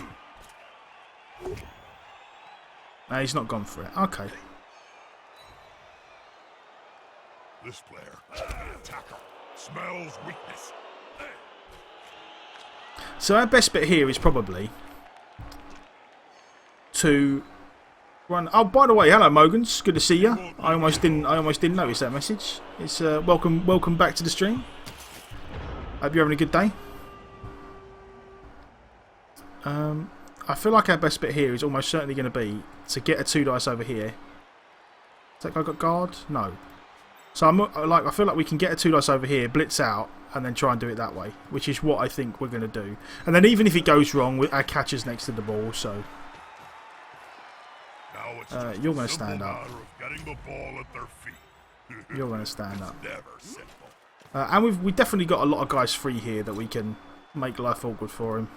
S2: No, he's not gone for it. Okay.
S1: This player, the attacker, smells weakness.
S2: So our best bit here is probably to run. Oh, by the way, hello Mogans. Good to see you. I almost didn't notice that message. It's welcome back to the stream. Hope you're having a good day. I feel like our best bit here is almost certainly going to be to get a 2 dice over here. Has that guy got guard? No. So I feel like we can get a 2 dice over here, blitz out, and then try and do it that way, which is what I think we're going to do. And then even if it goes wrong, our catcher's next to the ball, so you're going to stand up. You're going to stand up. And we've definitely got a lot of guys free here that we can make life awkward for him.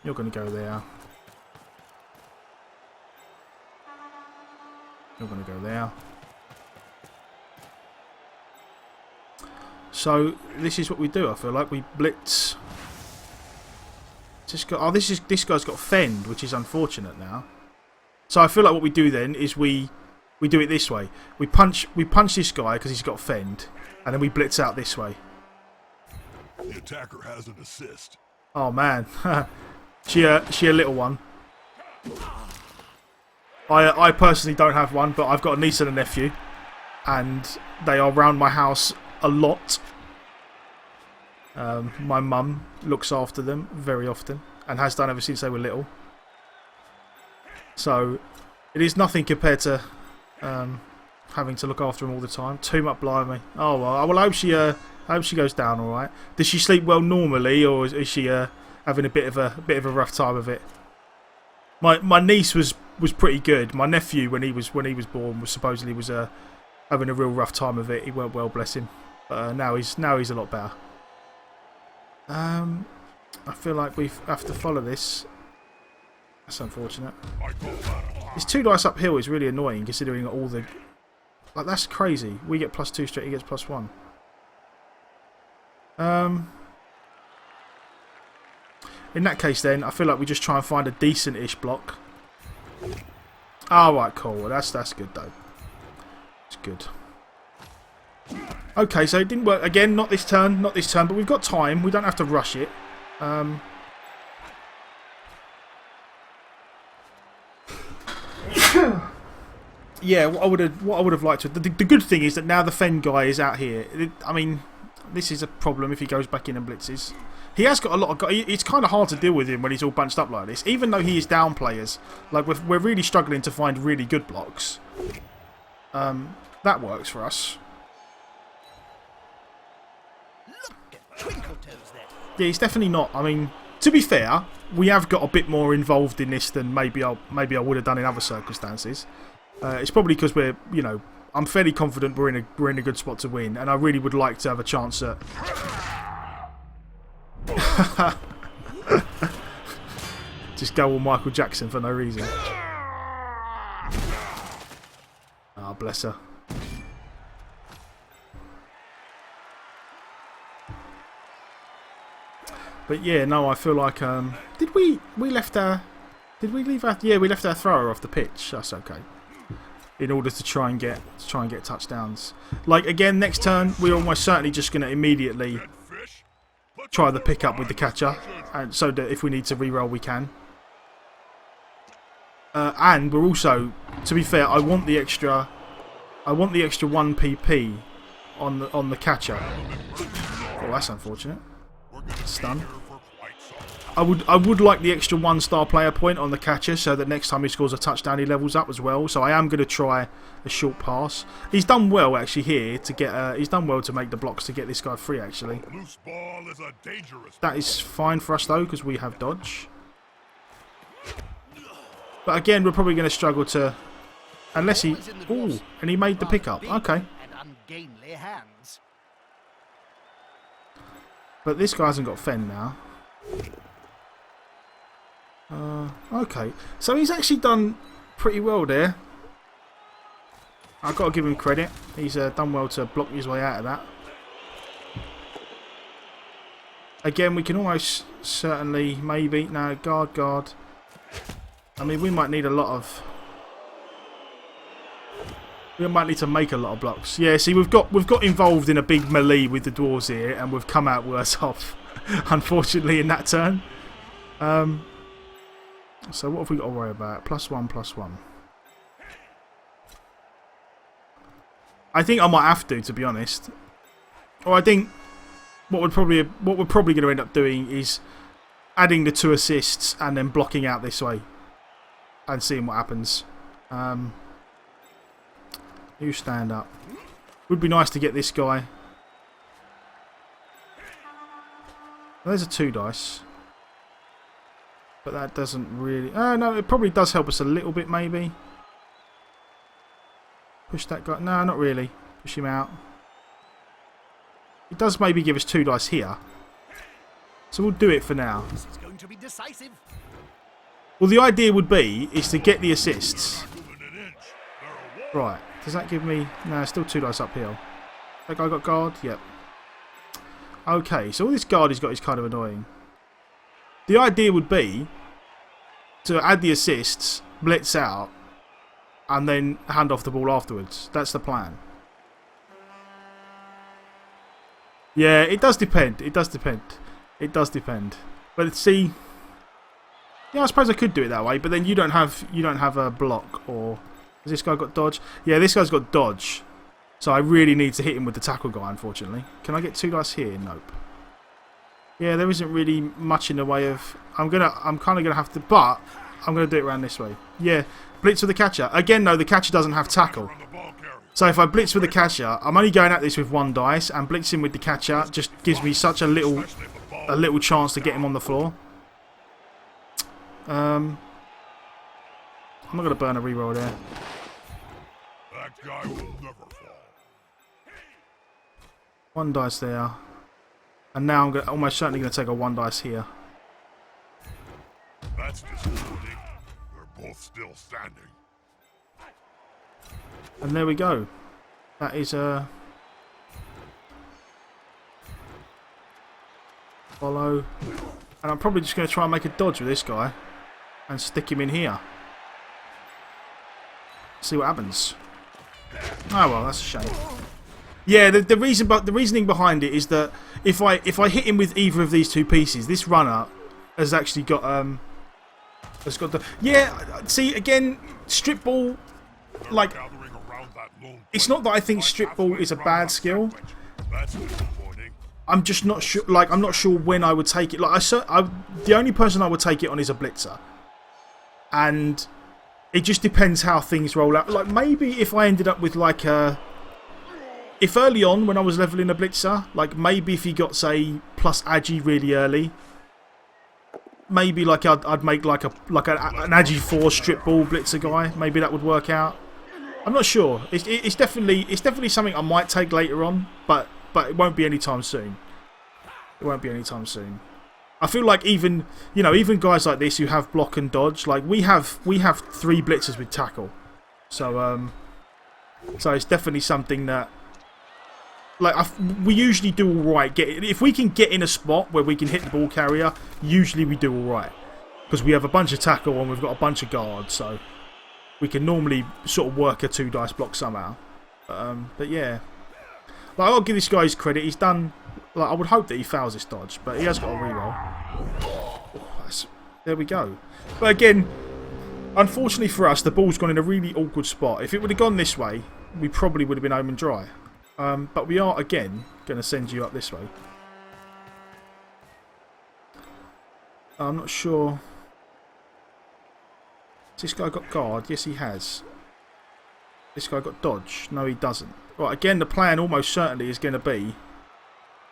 S2: You're going to go there. You're going to go there. So this is what we do. I feel like we blitz. Just got, this guy's got fend, which is unfortunate now. So I feel like what we do then is we do it this way. We punch this guy because he's got fend, and then we blitz out this way.
S1: The attacker has an assist.
S2: Oh man, she a little one. I personally don't have one, but I've got a niece and a nephew, and they are around my house a lot. My mum looks after them very often and has done ever since they were little. So it is nothing compared to having to look after them all the time. Too much, blimey. Oh well, I hope she goes down all right. Does she sleep well normally, or is she having a bit of a rough time of it? My niece was pretty good. My nephew, when he was born, was supposedly having a real rough time of it. He weren't well, bless him. But now he's a lot better. I feel like we have to follow this. That's unfortunate. This 2 dice uphill is really annoying, considering all the... Like, that's crazy. We get +2 straight, he gets +1. In that case then, I feel like we just try and find a decent-ish block. Alright, cool. That's good though. It's good. Okay, so it didn't work again. Not this turn, but we've got time. We don't have to rush it. Yeah, what I would have liked to. The good thing is that now the Fen guy is out here. I mean, this is a problem if he goes back in and blitzes. He has got a lot of... It's kind of hard to deal with him when he's all bunched up like this. Even though he is down players. Like, we're really struggling to find really good blocks. That works for us. Yeah, he's definitely not... I mean, to be fair, we have got a bit more involved in this than maybe I would have done in other circumstances. It's probably because we're, you know... I'm fairly confident we're in a good spot to win. And I really would like to have a chance at... Just go all Michael Jackson for no reason. Ah, bless her. But yeah, no, I feel like did we leave our thrower off the pitch. That's okay. In order to try and get touchdowns. Like again, next turn we're almost certainly just going to immediately try the pick up with the catcher, and so that if we need to re-roll we can. And we're also, to be fair, I want the extra 1 PP on the catcher. Oh, that's unfortunate. Stun. I would like the extra 1-star player point on the catcher, so that next time he scores a touchdown he levels up as well. So I am going to try a short pass. He's done well actually here to get. He's done well to make the blocks to get this guy free actually.
S1: Loose ball is a dangerous
S2: that is fine for us though because we have dodge. But again, we're probably going to struggle to... Unless he... Ooh, and he made the pickup. Okay.
S3: And ungainly hands.
S2: But this guy hasn't got Fen now. Okay. So he's actually done pretty well there. I've got to give him credit. He's done well to block his way out of that. Again, we can almost certainly, maybe... No, guard. I mean, we might need a lot of... We might need to make a lot of blocks. Yeah, see, we've got involved in a big melee with the dwarves here, and we've come out worse off, unfortunately, in that turn. So what have we got to worry about? +1/+1. I think I might have to be honest. Or I think what we're probably going to end up doing is adding the 2 assists and then blocking out this way and seeing what happens. You stand up. Would be nice to get this guy. There's a 2 dice. But that doesn't really... no, it probably does help us a little bit, maybe. Push that guy. No, not really. Push him out. It does maybe give us 2 dice here. So we'll do it for now.
S3: This is going to be decisive.
S2: Well, the idea would be is to get the assists. Right. Does that give me... No, still 2 dice uphill. That guy got guard? Yep. Okay, so all this guard he's got is kind of annoying. The idea would be to add the assists, blitz out, and then hand off the ball afterwards. That's the plan. Yeah, it does depend. It does depend. It does depend. But see... Yeah, I suppose I could do it that way, but then you don't have a block or... Has this guy got dodge? Yeah, this guy's got dodge. So I really need to hit him with the tackle guy, unfortunately. Can I get 2 dice here? Nope. Yeah, there isn't really much in the way of... I'm kind of gonna have to... But I'm gonna do it around this way. Yeah, blitz with the catcher. Again, though, the catcher doesn't have tackle. So if I blitz with the catcher, I'm only going at this with 1 dice, and blitzing with the catcher just gives me such a little chance to get him on the floor. I'm not gonna burn a reroll there.
S1: That guy will never fall.
S2: 1 dice there. And now I'm almost certainly going to take a 1 dice here.
S1: That's disappointing. They're both still standing.
S2: And there we go. That is a... Follow. And I'm probably just going to try and make a dodge with this guy. And stick him in here. See what happens. Oh well, that's a shame. Yeah, the reasoning behind it is that if I hit him with either of these 2 pieces, this runner has actually got the... Yeah, see, again, strip ball, like, it's not that I think strip ball is a bad skill. I'm just not sure, like, I'm not sure when I would take it. Like, the only person I would take it on is a blitzer. And it just depends how things roll out. Like, maybe if I ended up with, like, a... If early on, when I was leveling a blitzer, like maybe if he got, say, plus Agi really early, maybe like I'd make like an Agi 4 strip ball blitzer guy. Maybe that would work out. I'm not sure. It's definitely something I might take later on, but it won't be anytime soon. It won't be anytime soon. I feel like even guys like this who have block and dodge, like we have 3 blitzers with tackle, so it's definitely something that. Like, we usually do alright. If we can get in a spot where we can hit the ball carrier, usually we do alright. Because we have a bunch of tackle and we've got a bunch of guards, so we can normally sort of work a 2 dice block somehow. But yeah. Like, I'll give this guy his credit. He's done... Like, I would hope that he fails this dodge, but he has got a reroll. There we go. But again, unfortunately for us, the ball's gone in a really awkward spot. If it would have gone this way, we probably would have been home and dry. But we are, again, going to send you up this way. I'm not sure. Has this guy got guard? Yes, he has. This guy got dodge? No, he doesn't. Right, again, the plan almost certainly is going to be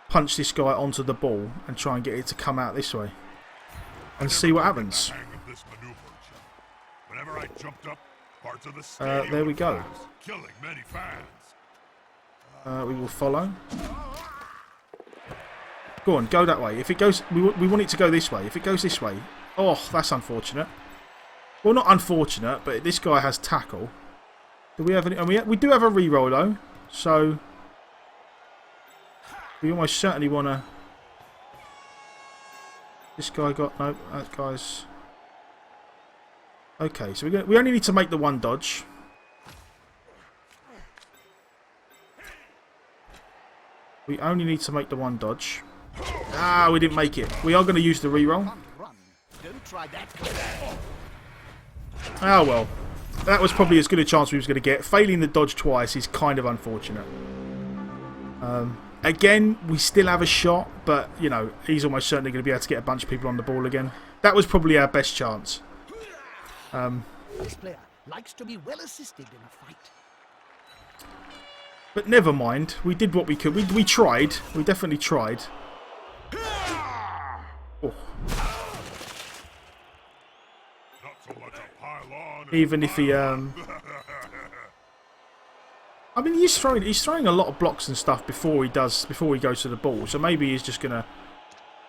S2: punch this guy onto the ball and try and get it to come out this way. And see what happens.
S1: I jumped up, parts of the stadium
S2: there we go.
S1: collapsed, killing many fans.
S2: We will follow. Go on, go that way. If it goes, we want it to go this way. If it goes this way, oh, that's unfortunate. Well, not unfortunate, but this guy has tackle. Do we have any? And we do have a reroll though, so we almost certainly want to. This guy got no. That guy's okay. So we only need to make the one dodge. We only need to make the one dodge. Ah, we didn't make it. We are going to use the reroll.
S3: Don't try that.
S2: Ah, well. That was probably as good a chance we was going to get. Failing the dodge twice is kind of unfortunate. Again, we still have a shot, but, you know, he's almost certainly going to be able to get a bunch of people on the ball again. That was probably our best chance.
S3: This player likes to be well assisted in a fight.
S2: But never mind. We did what we could. We tried. We definitely tried. Oh.
S1: Not so much a pylon.
S2: Even if he... I mean, he's throwing a lot of blocks and stuff before he goes to the ball. So maybe he's just gonna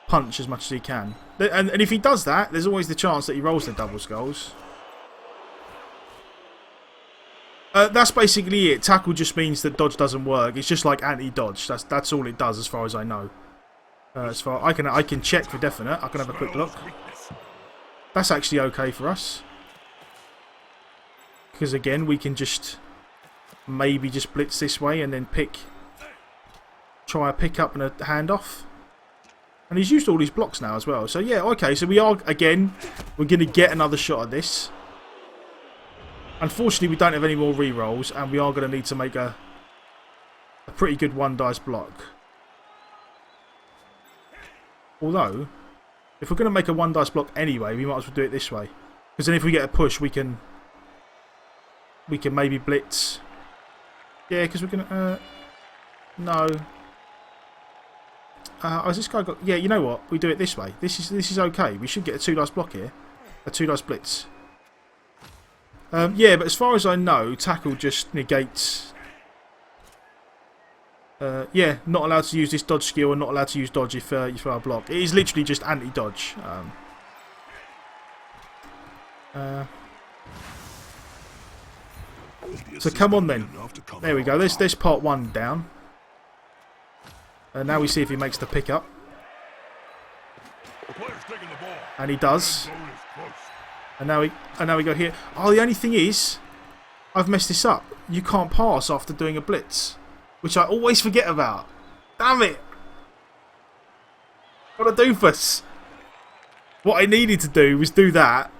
S2: punch as much as he can. And if he does that, there's always the chance that he rolls the double skulls. That's basically it. Tackle just means that dodge doesn't work. It's just like anti-dodge. That's all it does, as far as I know. As far I can check for definite. I can have a quick look. That's actually okay for us, because again we can just maybe just blitz this way and then try a pick up and a handoff. And he's used all these blocks now as well. So yeah, okay. So we're going to get another shot at this. Unfortunately, we don't have any more rerolls, and we are going to need to make a pretty good one dice block. Although, if we're going to make a one dice block anyway, we might as well do it this way. Because then if we get a push, we can maybe blitz. Yeah, because we're going to... no. Has this guy got... Yeah, you know what? We do it this way. This is okay. We should get a two dice block here. A two dice blitz. Yeah, but as far as I know, tackle just negates... yeah, not allowed to use this dodge skill and not allowed to use dodge if you throw a block. It is literally just anti-dodge. So come on then. There we go. There's part one down. Now we see if he makes the pick up. And he does. And now we go here. Oh, the only thing is, I've messed this up. You can't pass after doing a blitz, which I always forget about. Damn it! What a doofus! What I needed to do was do that,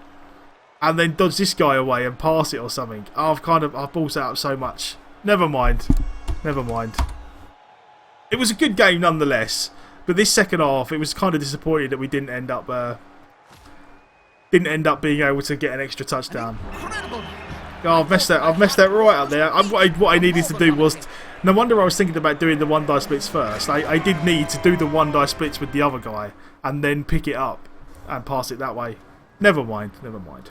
S2: and then dodge this guy away and pass it or something. Oh, I've balls out so much. Never mind. Never mind. It was a good game nonetheless, but this second half, it was kind of disappointing that we didn't end up being able to get an extra touchdown. Oh, I've messed that right up there. What I needed to do was... No wonder I was thinking about doing the one die splits first. I did need to do the one die splits with the other guy and then pick it up and pass it that way. Never mind. Never mind.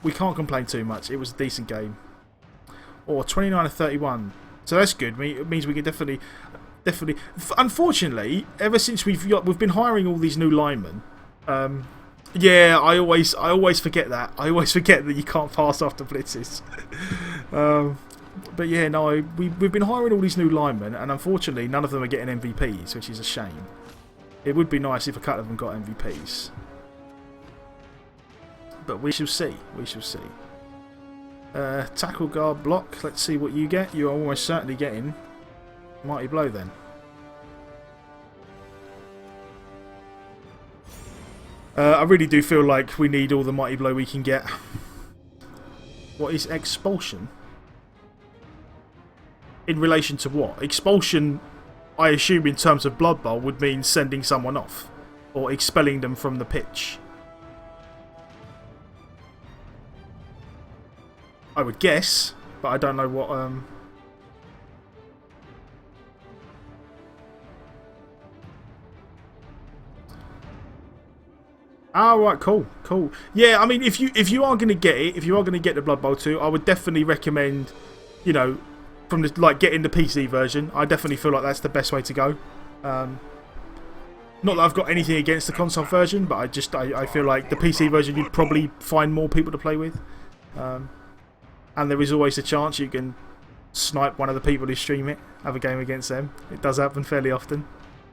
S2: We can't complain too much. It was a decent game. Or 29-31. So that's good. It means we can definitely... Unfortunately, ever since we've been hiring all these new linemen... yeah, I always forget that. I always forget that you can't pass after blitzes. But yeah, no, we've been hiring all these new linemen, and unfortunately, none of them are getting MVPs, which is a shame. It would be nice if a couple of them got MVPs, but we shall see. We shall see. Tackle, guard, block. Let's see what you get. You are almost certainly getting Mighty Blow then. I really do feel like we need all the Mighty Blow we can get. What is expulsion? In relation to what? Expulsion, I assume in terms of Blood Bowl, would mean sending someone off. Or expelling them from the pitch. I would guess, but I don't know what... Oh, right, cool, cool. Yeah, I mean, if you are going to get it, if you are going to get the Blood Bowl 2, I would definitely recommend, you know, from the getting the PC version. I definitely feel like that's the best way to go. Not that I've got anything against the console version, but I feel like the PC version you'd probably find more people to play with, and there is always a chance you can snipe one of the people who stream it, have a game against them. It does happen fairly often.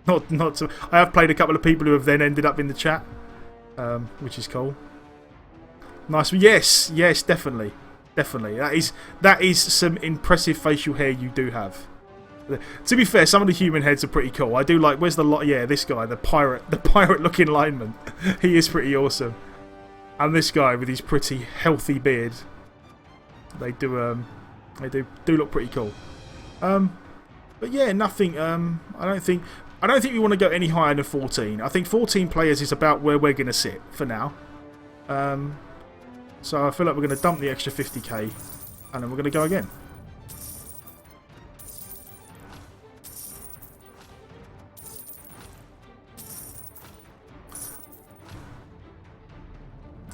S2: Not to, I have played a couple of people who have then ended up in the chat. Which is cool. Nice. Yes, definitely. That is some impressive facial hair you do have. To be fair, some of the human heads are pretty cool. I do like. Where's the yeah? This guy, the pirate-looking lineman. He is pretty awesome. And this guy with his pretty healthy beard. They do look pretty cool. But yeah, nothing. I don't think we want to go any higher than 14. I think 14 players is about where we're going to sit for now. So I feel like we're going to dump the extra 50k and then we're going to go again.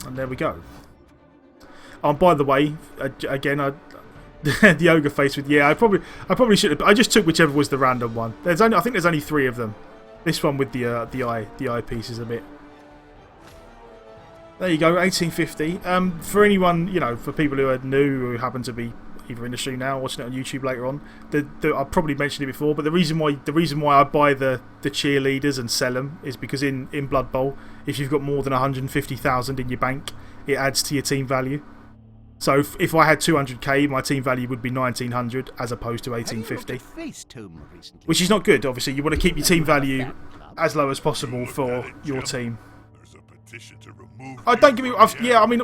S2: And there we go. Oh, by the way, again, the ogre face with I probably should have. I just took whichever was the random one. I think there's only 3 of them. This one with the eye piece is a bit. There you go, 1850. For anyone, you know, for people who are new who happen to be either in the stream now or watching it on YouTube later on, I've probably mentioned it before, but the reason why I buy the cheerleaders and sell them is because in Blood Bowl, if you've got more than 150,000 in your bank, it adds to your team value. So if I had 200k, my team value would be 1900 as opposed to 1850, which is not good. Obviously, you want to keep your team value as low as possible for your team.
S1: There's a petition to remove
S2: Don't give me. Yeah, I mean,